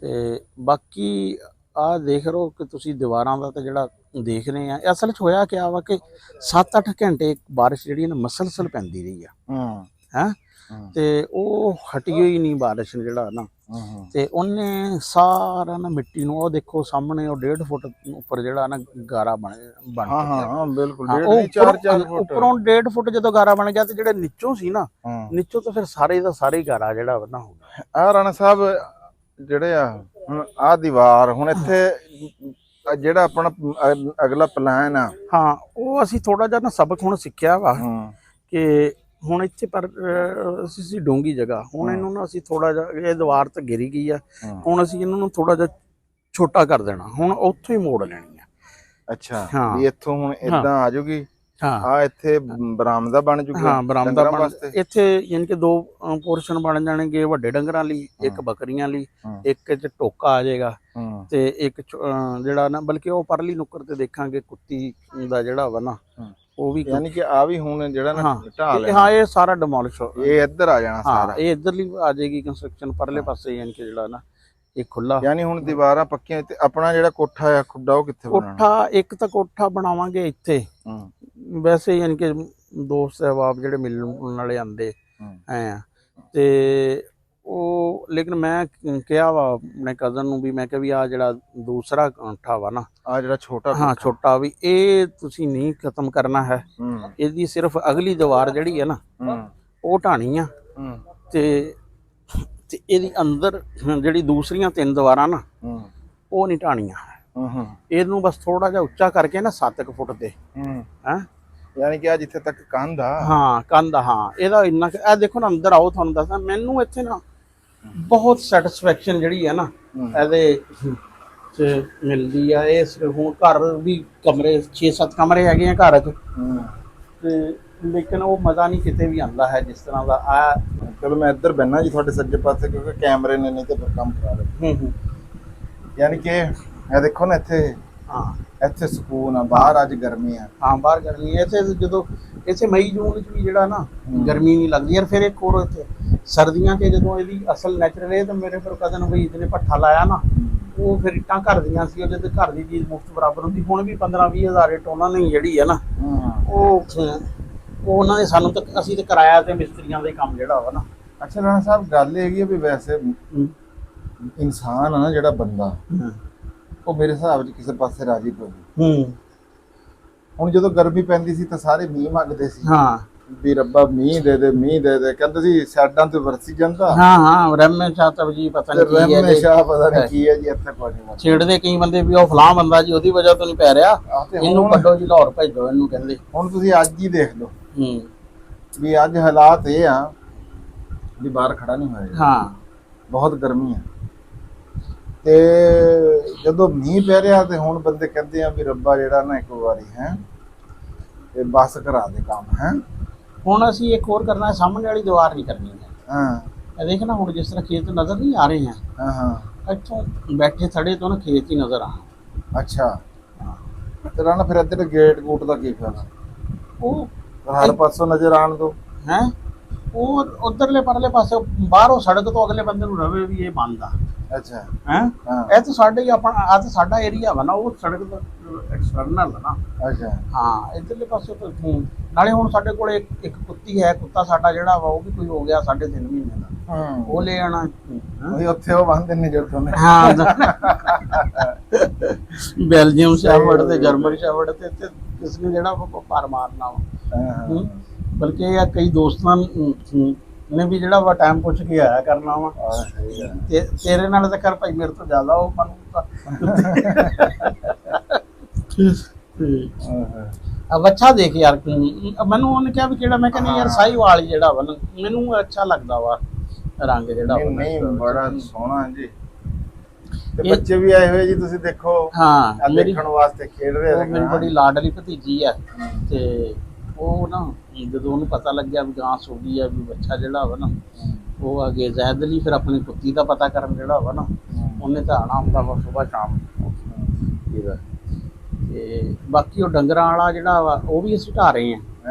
ਤੇ ਬਾਕੀ ਆਹ ਦੇਖ ਰਹੋ ਕਿ ਤੁਸੀਂ ਦੀਵਾਰਾਂ ਦਾ ਤਾਂ ਜਿਹੜਾ ਦੇਖ ਰਹੇ ਆ, ਅਸਲ 'ਚ ਹੋਇਆ ਕਿਆ ਵਾ ਕਿ 7-8 ਘੰਟੇ ਬਾਰਿਸ਼ ਜਿਹੜੀ ਨਾ ਮਸਲਸਲ ਪੈਂਦੀ ਰਹੀ ਆ ਹੈ ਤੇ ਉਹ ਹਟੀ ਹੋਈ ਨਹੀਂ ਬਾਰਿਸ਼ ਜਿਹੜਾ ਨਾ। ਤੇ ਉਹਨੇ ਸਾਰਾ ਨਾ ਮਿੱਟੀ ਨੂੰ, ਉਹ ਦੇਖੋ ਸਾਹਮਣੇ ਉਹ 1.5 ਫੁੱਟ ਉੱਪਰ ਜਿਹੜਾ ਨਾ ਗਾਰਾ ਬਣ ਹਾਂ ਬਿਲਕੁਲ 4 ਉੱਪਰੋਂ 1.5 ਫੁੱਟ ਜਦੋਂ ਗਾਰਾ ਬਣ ਗਿਆ ਤੇ ਜਿਹੜੇ ਨੀਚੋਂ ਸੀ ਨਾ, ਨੀਚੋਂ ਤਾਂ ਫਿਰ ਸਾਰੇ ਦਾ ਸਾਰੇ ਹੀ ਗਾਰਾ ਜਿਹੜਾ ਨਾ ਹੋ ਗਿਆ। ਆਹ ਰਾਣਾ ਸਾਹਿਬ ਜਿਹੜੇ ਆ ਹੁਣ ਆਹ ਦੀਵਾਰ ਹੁਣ ਇੱਥੇ ਜਿਹੜਾ ਆਪਣਾ ਅਗਲਾ ਪਲਾਨ ਆ, ਹਾਂ ਉਹ ਅਸੀਂ ਥੋੜਾ ਜਿਹਾ ਨਾ ਸਬਕ ਹੁਣ ਸਿੱਖਿਆ ਵਾ ਕਿ ਹੁਣ ਇੱਥੇ ਪਰ ਅਸੀਂ ਡੂੰਗੀ ਜਗ੍ਹਾ, ਹੁਣ ਇਹਨੂੰ ਨਾ ਅਸੀਂ ਥੋੜਾ ਜਿਹਾ, ਇਹ ਦੀਵਾਰ ਤਾਂ ਗਿਰੀ ਗਈ ਆ, ਹੁਣ ਅਸੀਂ ਇਹਨੂੰ ਥੋੜਾ ਜਿਹਾ ਛੋਟਾ ਕਰ ਦੇਣਾ, ਹੁਣ ਉੱਥੋਂ ਹੀ ਮੋੜ ਲੈਣੀ ਆ। ਅੱਛਾ ਵੀ ਇੱਥੋਂ ਹੁਣ ਇਦਾਂ ਆ ਜਾਊਗੀ। ਆ ਇੱਥੇ ਬਰਾਮਦਾ ਬਣ ਜੂਗਾ। ਹਾਂ ਬਰਾਮਦਾ ਬਣ, ਇੱਥੇ ਯਾਨੀ ਕਿ 2 ਪੋਰਸ਼ਨ ਬਣ ਜਾਣਗੇ, ਵੱਡੇ ਡੰਗਰਾਂ ਲਈ, ਇੱਕ ਬੱਕਰੀਆਂ ਲਈ, ਇੱਕ ਚ ਟੋਕਾ ਆ ਜਾਏਗਾ ਤੇ ਇੱਕ ਜਿਹੜਾ ਨਾ, ਬਲਕਿ ਉਹ ਪਰਲੀ ਨੁੱਕਰ ਤੇ ਦੇਖਾਂਗੇ ਕੁੱਤੀ ਦਾ ਜਿਹੜਾ ਵਾ ਨਾ ਉਹ ਵੀ, ਯਾਨੀ ਕਿ ਆ ਵੀ ਹੁਣ ਜਿਹੜਾ ਨਾ ਢਾਹ ਲੈਣਾ। ਹਾਂ ਇਹ ਸਾਰਾ ਡਿਮੋਲਿਸ਼, ਇਹ ਇੱਧਰ ਆ ਜਾਣਾ ਸਾਰਾ, ਇਹ ਇੱਧਰਲੀ ਆ ਜਾਏਗੀ ਕੰਸਟਰਕਸ਼ਨ ਪਰਲੇ ਪਾਸੇ, ਯਾਨੀ ਕਿ ਜਿਹੜਾ ਨਾ ਇੱਕ ਖੁੱਲਾ ਯਾਨੀ ਹੁਣ ਦੀਵਾਰਾਂ ਪੱਕੀਆਂ ਤੇ ਆਪਣਾ ਜਿਹੜਾ ਕੋਠਾ ਆ ਖੁੱਡਾ ਉਹ ਕਿੱਥੇ ਬਣਾਉਣਾ? ਕੋਠਾ ਇੱਕ ਤਾਂ ਕੋਠਾ ਬਣਾਵਾਂਗੇ ਇੱਥੇ, ਵੈਸੇ ਯਾਨੀ ਕਿ ਦੋਸਤ ਅਹਿਬਾਬ ਜਿਹੜੇ ਮਿਲਣ ਵਾਲੇ ਆਂਦੇ ਐ ਤੇ ਉਹ, ਲੇਕਿਨ ਮੈਂ ਕਿਹਾ ਵਾ ਆਪਣੇ ਕਜ਼ਨ ਨੂੰ ਵੀ, ਮੈਂ ਕਿਹਾ ਵੀ ਆ ਜਿਹੜਾ ਦੂਸਰਾ ਕੋਠਾ ਵਾ ਨਾ, ਆ ਜਿਹੜਾ ਛੋਟਾ ਹਾਂ ਛੋਟਾ, ਵੀ ਇਹ ਤੁਸੀਂ ਨਹੀਂ ਖਤਮ ਕਰਨਾ ਹੈ, ਇਹਦੀ ਸਿਰਫ ਅਗਲੀ ਦੀਵਾਰ ਜਿਹੜੀ ਹੈ ਨਾ ਉਹ ਢਾਣੀ ਆ ਤੇ ਇਹਦੀ ਅੰਦਰ ਜਿਹੜੀ ਦੂਸਰੀਆਂ 3 ਦੀਵਾਰਾਂ ਨਾ ਉਹ ਨਹੀਂ ਢਾਣੀਆਂ। ਇਹਨੂੰ ਬਸ ਥੋੜਾ ਜਿਹਾ ਉੱਚਾ ਕਰਕੇ ਨਾ 7 ਫੁੱਟ ਤੇ ਹੈ, ਯਾਨੀ ਕਿ ਆ ਜਿੱਥੇ ਤੱਕ ਕੰਧ ਆ, ਹਾਂ ਕੰਧ, ਹਾਂ ਇਹਦਾ ਇੰਨਾ ਇਹ ਦੇਖੋ ਨਾ, ਅੰਦਰ ਆਓ ਤੁਹਾਨੂੰ ਦੱਸਾਂ, ਮੈਨੂੰ ਇੱਥੇ ਨਾ ਬਹੁਤ ਸੈਟੀਸਫੈਕਸ਼ਨ ਜਿਹੜੀ ਹੈ ਨਾ ਇਹਦੇ ਚ ਮਿਲਦੀ ਆ। ਇਹ ਹੁਣ ਘਰ ਵੀ ਕਮਰੇ 6-7 ਕਮਰੇ ਹੈਗੇ ਆ ਘਰ 'ਚ ਤੇ ਲੇਕਿਨ ਉਹ ਮਜ਼ਾ ਨਹੀਂ ਕਿਤੇ ਵੀ ਆਉਂਦਾ ਹੈ ਜਿਸ ਤਰ੍ਹਾਂ ਦਾ ਆ। ਚਲੋ ਮੈਂ ਇੱਧਰ ਬਹਿਣਾ ਜੀ ਤੁਹਾਡੇ ਸੱਜੇ ਪਾਸੇ, ਕਿਉਂਕਿ ਕੈਮਰੇ ਨੇ ਨਹੀਂ ਤੇ ਫਿਰ ਕੰਮ ਖਰਾਬ ਹੈ। ਯਾਨੀ ਕਿ ਇਹ ਦੇਖੋ ਨਾ ਇੱਥੇ, ਹਾਂ ਇੱਥੇ ਸਕੂਨ ਆ, ਬਾਹਰ ਅੱਜ ਗਰਮੀ ਆ। ਹਾਂ ਬਾਹਰ ਗਰਮੀ ਹੈ ਇੱਥੇ, ਜਦੋਂ ਇੱਥੇ ਮਈ ਜੂਨ ਵਿੱਚ ਵੀ ਜਿਹੜਾ ਨਾ ਗਰਮੀ ਨਹੀਂ ਲੱਗਦੀ ਯਾਰ। ਫਿਰ ਇੱਕ ਹੋਰ ਇੱਥੇ ਸਰਦੀਆਂ 'ਚ ਜਦੋਂ ਇਹਦੀ ਅਸਲ ਨੈਚੁਰਲ ਇਹ ਤਾਂ ਮੇਰੇ ਫਿਰ ਕਦਨ ਹੋਈ ਜਿਹਨੇ ਭੱਠਾ ਲਾਇਆ ਨਾ, ਉਹ ਫਿਰ ਇੱਟਾਂ ਘਰ ਦੀਆਂ ਸੀ, ਉਹਦੇ ਤੇ ਘਰ ਦੀ ਚੀਜ਼ ਮੁਫਤ ਬਰਾਬਰ ਹੁੰਦੀ। ਹੁਣ ਵੀ 15-20 ਹਜ਼ਾਰ ਇੱਟ ਉਹਨਾਂ ਨੇ ਜਿਹੜੀ ਹੈ ਨਾ ਉਹ ਉਹਨਾਂ ਨੇ ਸਾਨੂੰ ਤਾਂ, ਅਸੀਂ ਤੇ ਕਿਰਾਇਆ ਤੇ ਮਿਸਤਰੀਆਂ ਦੇ ਕੰਮ ਜਿਹੜਾ ਵਾ ਨਾ। ਅੱਛਾ ਰਾਣਾ ਸਾਹਿਬ, ਗੱਲ ਇਹ ਹੈਗੀ ਆ ਵੀ ਵੈਸੇ ਇਨਸਾਨ ਆ ਨਾ ਜਿਹੜਾ ਬੰਦਾ, ਉਹ ਮੇਰੇ ਹਿਸਾਬ 'ਚ ਕਿਸੇ ਪਾਸੇ ਰਾਜੀ ਕੋਈ ਨਹੀਂ। ਹੁਣ ਜਦੋਂ ਗਰਮੀ ਪੈਂਦੀ ਸੀ ਤਾਂ ਸਾਰੇ ਮੀਂਹ ਮੰਗਦੇ ਸੀ, ਹਾਂ ਵੀ ਰੱਬਾ ਮੀਂਹ ਦੇ ਦੇ, ਮੀਂਹ ਦੇ ਦੇ, ਕਹਿੰਦੇ ਸੀ ਸਾਈਡਾਂ ਤੇ ਵਰਸੀ ਜਾਂਦਾ। ਹਾਂ ਰਹਿਮੇ ਸ਼ਾਹ ਤਬ ਜੀ ਪਤਾ ਨਹੀਂ ਕੀ ਹੈ, ਰਹਿਮੇ ਸ਼ਾਹ ਪਤਾ ਨਹੀਂ ਕੀ ਹੈ ਜੀ, ਇੱਥੇ ਕੋਈ ਨਹੀਂ ਛੇੜਦੇ ਕਈ ਬੰਦੇ ਵੀ ਉਹ ਫਲਾਂ ਬੰਦਾ ਜੀ ਉਹਦੀ ਵਜ੍ਹਾ ਤੋਂ ਨਹੀਂ ਪੈ ਰਿਹਾ, ਇਹਨੂੰ ਕੱਢੋ ਜੀ ਲਾਹੌਰ ਭੇਜੋ ਇਹਨੂੰ, ਕਹਿੰਦੇ। ਹੁਣ ਤੁਸੀਂ ਅੱਜ ਹੀ ਦੇਖ ਲਓ ਵੀ ਅੱਜ ਹਾਲਾਤ ਇਹ ਆ ਵੀ ਬਾਹਰ ਖੜਾ ਨਹੀਂ ਹੋਇਆ, ਹਾਂ ਬਹੁਤ ਗਰਮੀ ਆ। ਤੇ ਜਦੋਂ ਮੀਂਹ ਪੈ ਰਿਹਾ ਤੇ ਹੁਣ ਬੰਦੇ ਕਹਿੰਦੇ ਆ ਵੀ ਰੱਬਾ ਜਿਹੜਾ ਨਾ ਇੱਕ ਵਾਰੀ ਹੈ ਇਹ ਬਸ ਕਰਾ ਦੇ ਕੰਮ ਹੈ। ਹੁਣ ਅਸੀਂ ਇੱਕ ਹੋਰ ਕਰਨਾ, ਸਾਹਮਣੇ ਵਾਲੀ ਦੀਵਾਰ ਨਹੀਂ ਕਰਨੀ ਹੈ। ਹਾਂ ਇਹ ਦੇਖ ਨਾ, ਹੁਣ ਜਿਸ ਤਰ੍ਹਾਂ ਖੇਤ ਨਜ਼ਰ ਨਹੀਂ ਆ ਰਹੇ ਹੈ, ਹਾਂ ਇੱਥੋਂ ਬੈਠੇ ਥੜੇ ਤੋਂ ਨਾ ਖੇਤ ਹੀ ਨਜ਼ਰ ਆ। ਅੱਛਾ, ਤੇ ਰਾਣਾ ਫਿਰ ਇੱਧਰ ਗੇਟ ਗੂਟ ਦਾ ਕੀ ਫਾਇਦਾ? ਉਹ ਹਰ ਪਾਸੋਂ ਨਜ਼ਰ ਆਣ ਦੋ ਹੈ, ਉਹ ਉਧਰਲੇ ਪਰਲੇ ਪਾਸੇ ਬਾਹਰੋਂ ਸੜਕ ਤੋਂ ਅਗਲੇ ਬੰਦੇ ਨੂੰ ਰਵੇ ਵੀ ਇਹ ਬੰਦ ਆ। ਅੱਛਾ ਹੈ, ਇਹ ਤਾਂ ਸਾਡੇ ਹੀ ਆਪਣਾ, ਆ ਤਾਂ ਸਾਡਾ ਏਰੀਆ ਵਾ ਨਾ, ਉਹ ਸੜਕ ਦਾ ਐਕਸਟਰਨਲ ਨਾ। ਅੱਛਾ ਹਾਂ ਇਧਰਲੇ ਪਾਸੇ ਤਾਂ ਨਾਲੇ ਹੁਣ ਸਾਡੇ ਕੋਲ ਇੱਕ ਕੁੱਤੀ ਹੈ, ਕੁੱਤਾ ਸਾਡਾ ਜਿਹੜਾ ਵਾ ਉਹ ਵੀ ਕੋਈ ਹੋ ਗਿਆ 3.5 ਮਹੀਨੇ ਦਾ, ਉਹ ਲੈ ਆਣਾ। ਉਹੀ ਉੱਥੇ ਉਹ ਬੰਦ ਨੇ ਜੜ ਤੋਂ ਨੇ, ਹਾਂ ਬੈਲਜੀਅਮ ਸ਼ੈਫਰਡ ਤੇ ਜਰਮਨ ਸ਼ੈਫਰਡ ਤੇ ਕਿਸ ਨੇ ਜਿਹੜਾ ਪਰ ਮਾਰਨਾ ਵਾ। ਬਲਕਿ ਇਹ ਕਈ ਦੋਸਤਾਂ ਨੇ ਵੀ ਜਿਹੜਾ ਵਾ ਟਾਈਮ ਪੁੱਛ ਕੇ ਆਇਆ ਕਰਨਾ ਵਾ, ਤੇ ਤੇਰੇ ਨਾਲ ਤਾਂ ਕਰ ਭਾਈ ਮੇਰੇ ਤੋਂ ਜ਼ਿਆਦਾ ਉਹ ਬਣੂਗਾ। ਅੱਛਾ ਦੇਖ ਯਾਰ, ਮੈਨੂੰ ਉਹਨੇ ਕਿਹਾ ਵੀ ਕਿਹੜਾ, ਮੈਂ ਕਹਿੰਦਾ ਯਾਰ ਸਾਹੀਵਾਲ ਹੀ ਜਿਹੜਾ ਵਾ ਮੈਨੂੰ ਅੱਛਾ ਲੱਗਦਾ ਵਾ ਰੰਗ ਜਿਹੜਾ ਵਾ। ਨਹੀਂ ਬੜਾ ਸੋਹਣਾ ਜੀ, ਤੇ ਬੱਚੇ ਵੀ ਆਏ ਹੋਏ ਜੀ, ਤੁਸੀਂ ਦੇਖੋ। ਹਾਂ ਦੇਖਣ ਵਾਸਤੇ ਖੇਡ ਰਹੇ ਆ। ਮੇਰੀ ਬੜੀ ਲਾਡਲੀ ਭਤੀਜੀ ਆ, ਤੇ ਉਹ ਨਾ ਜਦੋਂ ਉਹਨੂੰ ਪਤਾ ਲੱਗਿਆ ਵੀ ਗਾਂ ਸੋ ਗਈ ਆ, ਵੀ ਬੱਚਾ ਜਿਹੜਾ ਵਾ ਨਾ ਉਹ ਅੱਗੇ ਜ਼ਹਿਦ ਲਈ ਫਿਰ ਆਪਣੀ ਕੁੱਤੀ ਦਾ ਪਤਾ ਕਰਨ ਜਿਹੜਾ ਵਾ ਨਾ, ਉਹਨੇ ਤਾਂ ਆਉਣਾ ਹੁੰਦਾ ਵਾ ਸੁਬਾਹ ਸ਼ਾਮ ਇਹਦਾ। ਤੇ ਬਾਕੀ ਉਹ ਡੰਗਰਾਂ ਵਾਲਾ ਜਿਹੜਾ ਵਾ ਉਹ ਵੀ ਅਸੀਂ ਢਾ ਰਹੇ ਆ,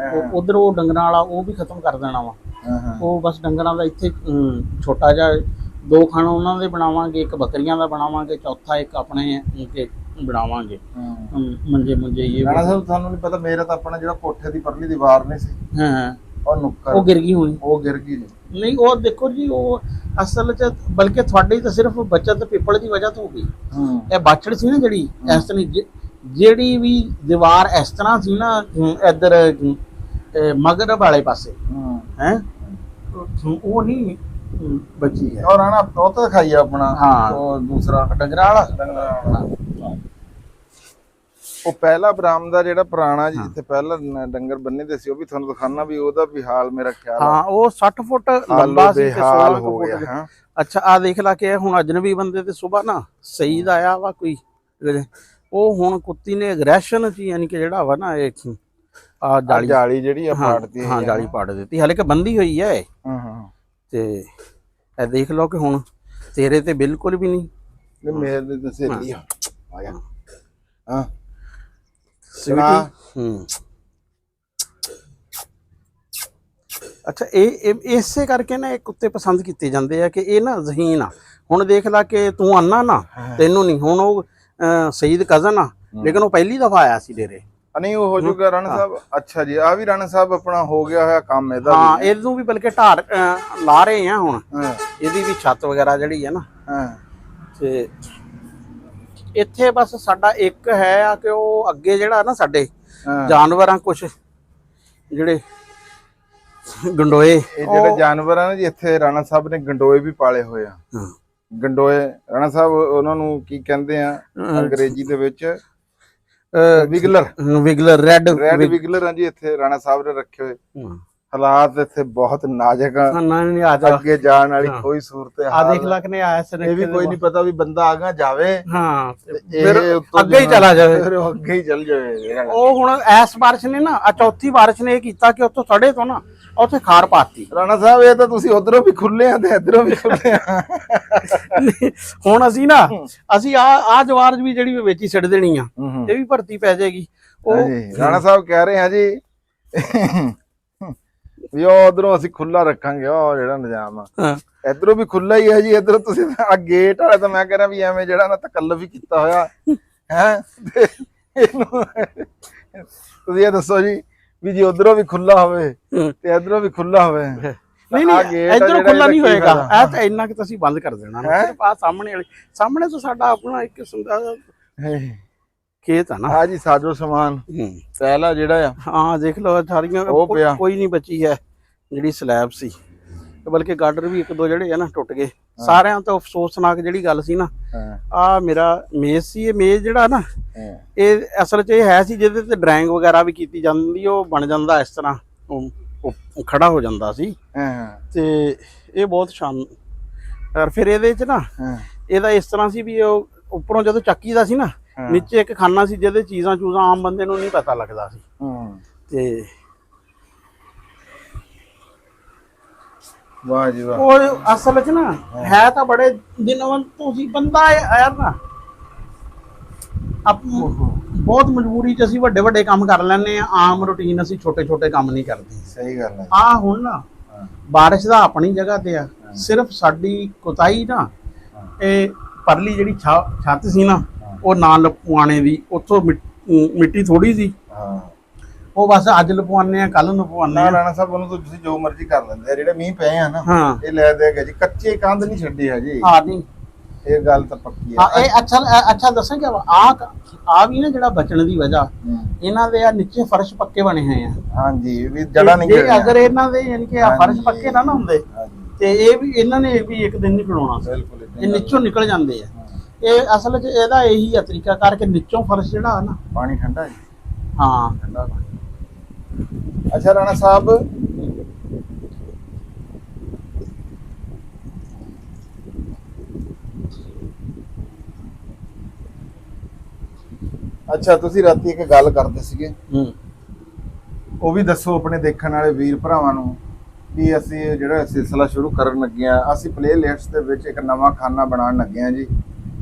ਉਧਰ ਉਹ ਡੰਗਰਾਂ ਵਾਲਾ ਉਹ ਵੀ ਖਤਮ ਕਰ ਦੇਣਾ ਵਾ। ਉਹ ਬਸ ਡੰਗਰਾਂ ਦਾ ਇੱਥੇ ਛੋਟਾ ਜਿਹਾ 2 ਖਾਣਾ ਉਹਨਾਂ ਦੇ ਬਣਾਵਾਂਗੇ, ਇੱਕ ਬੱਕਰੀਆਂ ਦਾ ਬਣਾਵਾਂਗੇ, ਚੌਥਾ ਇੱਕ ਆਪਣੇ ਬਣਾਵਾਂਗੇ ਮੰਜੇ ਇਹ। ਰਾਣਾ ਸਾਹਿਬ ਤੁਹਾਨੂੰ ਨਹੀਂ ਪਤਾ, ਮੇਰਾ ਤਾਂ ਆਪਣਾ ਜਿਹੜਾ ਕੋਠੇ ਦੀ ਪਰਲੀ ਦੀਵਾਰ ਨਹੀਂ ਸੀ, ਹਾਂ ਉਹ ਨੁੱਕਰ ਉਹ ਗਿਰ ਗਈ ਹੋਣੀ, ਉਹ ਗਿਰ ਗਈ ਜੀ। ਨਹੀਂ ਉਹ ਦੇਖੋ ਜੀ, ਉਹ ਅਸਲ 'ਚ ਬਲਕਿ ਤੁਹਾਡੀ ਤਾਂ ਸਿਰਫ ਬੱਚਤ ਪਿੱਪਲ ਦੀ ਵਜ੍ਹਾ ਤੋਂ ਹੋ ਗਈ। ਇਹ ਬਾਛੜ ਸੀ ਨਾ ਜਿਹੜੀ ਇਸ ਤਰ੍ਹਾਂ, ਜਿਹੜੀ ਵੀ ਦੀਵਾਰ ਇਸ ਤਰ੍ਹਾਂ ਸੀ ਨਾ ਇੱਧਰ ਮਗਰਬ ਵਾਲੇ ਪਾਸੇ ਹੈ, ਉਹ ਨਹੀਂ ਬਚੀ ਹੈ। ਔਰ ਰਾਣਾ ਉਹ ਤਾਂ ਖਾਈ ਆਪਣਾ, ਉਹ ਦੂਸਰਾ ਡੰਗਰਾਂ ਵਾਲਾ। ਉਹ ਪਹਿਲਾ ਬਰਾਮਦਾ ਜਿਹੜਾ ਪੁਰਾਣਾ ਜੀ, ਜਿੱਥੇ ਪਹਿਲਾਂ ਡੰਗਰ ਬੰਨੇ ਦੇ ਸੀ, ਉਹ ਵੀ ਤੁਹਾਨੂੰ ਦਿਖਾਣਾ ਵੀ ਉਹਦਾ ਵੀ ਹਾਲ ਮੇਰਾ ਖਿਆਲ ਹਾਂ ਉਹ 60 ਫੁੱਟ ਲੰਬਾ ਸੀ ਤੇ 16 ਹੋ ਗਿਆ। ਅੱਛਾ ਆ ਦੇਖ ਲਾ ਕੇ ਹੁਣ ਅਜਨਬੀ ਬੰਦੇ ਤੇ ਸੁਬਾਹ ਨਾ ਸਈਦ ਆਇਆ ਵਾ ਕੋਈ, ਉਹ ਹੁਣ ਕੁੱਤੀ ਨੇ ਐਗਰੈਸ਼ਨ ਸੀ, ਯਾਨੀ ਕਿ ਜਿਹੜਾ ਵਾ ਨਾ ਇਹ ਆ ਜਾਲੀ ਜਿਹੜੀ ਆ ਪਾੜਦੀ, ਹਾਂ ਜਾਲੀ ਪਾੜ ਦਿੱਤੀ, ਹਾਲੇ ਕਿ ਬੰਦੀ ਹੋਈ ਹੈ। ਤੇ ਇਹ ਦੇਖ ਲਓ ਕਿ ਹੁਣ ਤੇਰੇ ਤੇ ਬਿਲਕੁਲ ਵੀ ਨਹੀਂ, ਮੇਰੇ ਤੇ ਸਹੇਲੀ ਆ ਗਿਆ। ਹਾਂ ਅੱਛਾ, ਇਹ ਇਸੇ ਕਰਕੇ ਨਾ ਇਹ ਕੁੱਤੇ ਪਸੰਦ ਕੀਤੇ ਜਾਂਦੇ ਆ ਕਿ ਇਹ ਨਾ ਜ਼ਹੀਨ ਆ। ਹੁਣ ਦੇਖ ਲੈ ਕਿ ਤੂੰ ਆਨਾ ਨਾ, ਤੈਨੂੰ ਨਹੀਂ, ਹੁਣ ਉਹ ਸਈਦ ਕਜ਼ਨ ਆ, ਲੇਕਿਨ ਉਹ ਪਹਿਲੀ ਦਫਾ ਆਇਆ ਸੀ ਡੇਰੇ। ਨਹੀਂ ਉਹ ਹੋ ਜੂਗਾ ਰਾਣਾ ਸਾਹਿਬ। ਅੱਛਾ ਜੀ, ਆ ਵੀ ਰਾਣਾ ਸਾਹਿਬ ਆਪਣਾ ਹੋ ਗਿਆ ਹੋਇਆ ਕੰਮ ਇਹਦਾ। ਹਾਂ, ਇਹਨੂੰ ਵੀ ਬਲਕਿ ਢਾਰ ਲਾ ਰਹੇ ਆ ਹੁਣ, ਇਹਦੀ ਵੀ ਛੱਤ ਵਗੈਰਾ ਜਿਹੜੀ ਹੈ ਨਾ। ਤੇ ਇੱਥੇ ਬਸ ਸਾਡਾ ਇੱਕ ਹੈ ਆ ਕਿ ਉਹ ਅੱਗੇ ਜਿਹੜਾ ਨਾ ਸਾਡੇ ਜਾਨਵਰਾਂ ਕੁਛ ਜਿਹੜੇ ਗੰਡੋਏ, ਇਹ ਜਿਹੜੇ ਜਾਨਵਰ ਆ ਨਾ ਜੀ, ਇੱਥੇ ਰਾਣਾ ਸਾਹਿਬ ਨੇ ਗੰਡੋਏ ਵੀ ਪਾਲੇ ਹੋਏ ਆ। ਗੰਡੋਏ ਰਾਣਾ ਸਾਹਿਬ ਉਹਨਾਂ ਨੂੰ ਕੀ ਕਹਿੰਦੇ ਆ ਅੰਗਰੇਜ਼ੀ ਦੇ ਵਿੱਚ? ਵਿਗਲਰ, ਰੈਡ ਵਿਗਲਰ ਆ ਜੀ, ਇੱਥੇ ਰਾਣਾ ਸਾਹਿਬ ਨੇ ਰੱਖੇ ਹੋਏ। ਹਾਲਾਤ ਇੱਥੇ ਬਹੁਤ ਨਾਜ਼ੁਕ ਆ, ਅੱਗੇ ਜਾਣ ਵਾਲੀ ਕੋਈ ਸੂਰਤ ਆ ਦੇਖ ਲੱਗ ਨੇ ਆਇਆ ਸੀ। ਇਹ ਵੀ ਕੋਈ ਨਹੀਂ ਪਤਾ ਵੀ ਬੰਦਾ ਆਗਾ ਜਾਵੇ, ਹਾਂ ਫਿਰ ਅੱਗੇ ਹੀ ਚਲਾ ਜਾਵੇ, ਫਿਰ ਅੱਗੇ ਹੀ ਚੱਲ ਜਾਵੇ। ਉਹ ਹੁਣ ਐਸ ਬਾਰਿਸ਼ ਨੇ ਨਾ, ਚੌਥੀ ਬਾਰਿਸ਼ ਨੇ ਇਹ ਕੀਤਾ ਕਿ ਉੱਥੋਂ ਸੜੇ ਤੋਂ ਨਾ ਉੱਥੇ ਖਾਰ ਪਾਤੀ। ਰਾਣਾ ਸਾਹਿਬ ਇਹ ਤਾਂ ਤੁਸੀਂ ਉਧਰੋਂ ਵੀ ਖੁੱਲੇ ਆ ਤੇ ਇਧਰੋਂ ਵੀ ਖੁੱਲੇ ਆ। ਹੁਣ ਅਸੀਂ ਆ ਜਵਾਰ ਵੀ ਜਿਹੜੀ ਵਿੱਚ ਹੀ ਛੱਡ ਦੇਣੀ ਆ, ਇਹ ਵੀ ਭਰਤੀ ਪੈ ਜਾਏਗੀ। ਉਹ ਰਾਣਾ ਸਾਹਿਬ ਕਹਿ ਰਹੇ ਆ ਜੀ ਵੀ ਉਹ ਉਧਰੋਂ ਅਸੀਂ ਖੁੱਲਾ ਰੱਖਾਂਗੇ, ਉਹ ਜਿਹੜਾ ਨਿਜ਼ਾਮ ਆ ਇਧਰੋਂ ਵੀ ਖੁੱਲਾ ਹੀ ਹੈ ਜੀ। ਇਧਰੋਂ ਤੁਸੀਂ ਆ ਗੇਟ ਵਾਲਾ ਤਾਂ ਮੈਂ ਕਹਿ ਰਿਹਾ ਵੀ ਐਵੇਂ ਜਿਹੜਾ ਨਾ ਤਕੱਲਫ ਹੀ ਕੀਤਾ ਹੋਇਆ ਹੈ। ਤੁਸੀਂ ਇਹ ਦੱਸੋ ਜੀ ਵੀ ਜੀ ਉਧਰੋਂ ਵੀ ਖੁੱਲਾ ਹੋਵੇ ਤੇ ਇਧਰੋਂ ਵੀ ਖੁੱਲਾ ਹੋਵੇ। ਨਹੀਂ ਇਧਰੋਂ ਖੁੱਲਾ ਨਹੀਂ ਹੋਏਗਾ, ਇਹ ਤਾਂ ਇੰਨਾ ਕਿ ਤੁਸੀਂ ਬੰਦ ਕਰ ਦੇਣਾ। ਆ ਸਾਹਮਣੇ ਤੋਂ ਸਾਡਾ ਆਪਣਾ ਇੱਕ ਕਿਸਮ ਦਾ ਖੇਤ ਆ ਨਾ। ਆ ਜੀ ਸਾਜੋ ਸਮਾਨ ਪਹਿਲਾ ਜਿਹੜਾ ਆ, ਹਾਂ ਦੇਖ ਲਓ ਸਾਰੀਆਂ, ਕੋਈ ਨਹੀਂ ਬਚੀ ਹੈ ਜਿਹੜੀ ਸਲੈਬ ਸੀ। ਬਲਕਿ ਗਾਰਡਰ ਵੀ ਇੱਕ ਦੋ ਜਿਹੜੇ ਆ ਨਾ ਟੁੱਟ ਗਏ। ਸਾਰਿਆਂ ਤੋਂ ਅਫਸੋਸਨਾਕ ਜਿਹੜੀ ਗੱਲ ਸੀ ਨਾ, ਆ ਮੇਰਾ ਮੇਜ਼ ਸੀ। ਇਹ ਮੇਜ਼ ਜਿਹੜਾ ਨਾ, ਇਹ ਅਸਲ 'ਚ ਇਹ ਹੈ ਸੀ ਜਿਹਦੇ ਤੇ ਡਰਾਇੰਗ ਵਗੈਰਾ ਵੀ ਕੀਤੀ ਜਾਂਦੀ, ਉਹ ਬਣ ਜਾਂਦਾ ਇਸ ਤਰ੍ਹਾਂ, ਉਹ ਖੜਾ ਹੋ ਜਾਂਦਾ ਸੀ। ਤੇ ਇਹ ਬਹੁਤ ਸ਼ਾਨਦਾਰ। ਫਿਰ ਇਹਦੇ 'ਚ ਨਾ ਇਹਦਾ ਇਸ ਤਰ੍ਹਾਂ ਸੀ ਵੀ ਉਹ ਉੱਪਰੋਂ ਜਦੋਂ ਚੱਕੀ ਦਾ ਸੀ ਨਾ, ਨੀਚੇ ਇੱਕ ਖਾਨਾ ਸੀ ਜਿਹਦੇ ਚੀਜ਼ਾਂ ਆਮ ਬੰਦੇ ਨੂੰ ਨਹੀਂ ਪਤਾ ਲੱਗਦਾ ਸੀ। ਤੇ ਵਾਹ ਜੀ ਵਾਹ, ਉਹ ਅਸਲ 'ਚ ਨਾ ਹੈ ਤਾਂ ਬੜੇ ਦਿਨਾਂ ਤੋਂ ਸੀ ਬੰਦਾ ਯਾਰ ਨਾ, ਬਹੁਤ ਮਜਬੂਰੀ 'ਚ ਅਸੀਂ ਵੱਡੇ ਕੰਮ ਕਰ ਲੈਂਦੇ ਆ। ਆਮ ਰੂਟੀਨ ਅਸੀਂ ਛੋਟੇ ਕੰਮ ਨਹੀਂ ਕਰਦੇ। ਸਹੀ ਗੱਲ ਹੈ। ਆ ਹੁਣ ਨਾ ਬਾਰਿਸ਼ ਦਾ ਆਪਣੀ ਜਗ੍ਹਾ ਤੇ ਆ, ਸਿਰਫ ਸਾਡੀ ਕੁਤਾਈ ਨਾ, ਇਹ ਪਰਲੀ ਜਿਹੜੀ ਛੱਤ ਸੀ ਨਾ, ਉਹ ਨਾ ਲਪਵਾਣੇ ਦੀ, ਉੱਥੋਂ ਮਿੱਟੀ ਥੋੜੀ ਸੀ, ਉਹ ਬਸ ਅੱਜ ਲਪਵਾਨੇ ਆ, ਕੱਲ ਨੂੰ ਪਵਾਨੇ ਆ। ਰਾਣਾ ਸਾਹਿਬ ਉਹਨੂੰ ਤੁਸੀਂ ਜੋ ਮਰਜ਼ੀ ਕਰ ਲੈਂਦੇ ਆ। ਜਿਹੜੇ ਮੀਂਹ ਪਏ ਆ ਨਾ, ਇਹ ਲੈ ਦੇਗਾ ਜੀ, ਕੱਚੇ ਕੰਧ ਨਹੀਂ ਛੱਡੀ ਹੈ ਜੀ। ਹਾਂ ਨਹੀਂ, ਇਹ ਗੱਲ ਤਾਂ ਪੱਕੀ ਹੈ। ਇਹ ਅੱਛਾ ਦੱਸਾਂ ਕਿ ਆ ਵੀ ਨਾ ਜਿਹੜਾ ਬਚਣ ਦੀ ਵਜ੍ਹਾ, ਇਹਨਾਂ ਦੇ ਆ ਨੀਚੇ ਫਰਸ਼ ਪੱਕੇ ਬਣੇ ਹੋਏ ਆ। ਹਾਂਜੀ, ਵੀ ਜੜਾ ਨਹੀਂ ਜੇ ਅਗਰ ਇਹਨਾਂ ਦੇ ਯਾਨੀ ਕਿ ਆ ਫਰਸ਼ ਪੱਕੇ ਨਾ ਹੁੰਦੇ ਤੇ ਇਹ ਵੀ ਇਹਨਾਂ ਨੇ ਵੀ ਇੱਕ ਦਿਨ ਨਹੀਂ ਖਲੋਣਾ। ਬਿਲਕੁਲ, ਇਹ ਨੀਚੋਂ ਨਿਕਲ ਜਾਂਦੇ ਆ। ਇਹ ਅਸਲ 'ਚ ਇਹਦਾ ਇਹੀ ਆ ਤਰੀਕਾ ਕਰਕੇ, ਨੀਚੋਂ ਫਰਸ਼ ਜਿਹੜਾ ਨਾ, ਪਾਣੀ ਠੰਡਾ ਜੀ। ਹਾਂ ਠੰਡਾ ਪਾਣੀ। ਅੱਛਾ ਰਾਣਾ ਸਾਹਿਬ, ਅੱਛਾ ਤੁਸੀਂ ਰਾਤੀ ਇੱਕ ਗੱਲ ਕਰਦੇ ਸੀਗੇ, ਉਹ ਵੀ ਦੱਸੋ ਆਪਣੇ ਦੇਖਣ ਵਾਲੇ ਵੀਰ ਭਰਾਵਾਂ ਨੂੰ ਵੀ ਅਸੀਂ ਜਿਹੜਾ ਸਿਲਸਿਲਾ ਸ਼ੁਰੂ ਕਰਨ ਲੱਗੇ ਆ, ਅਸੀਂ ਪਲੇ ਲਿਸਟ ਦੇ ਵਿੱਚ ਇੱਕ ਨਵਾਂ ਖਾਨਾ ਬਣਾਉਣ ਲੱਗੇ ਆ ਜੀ,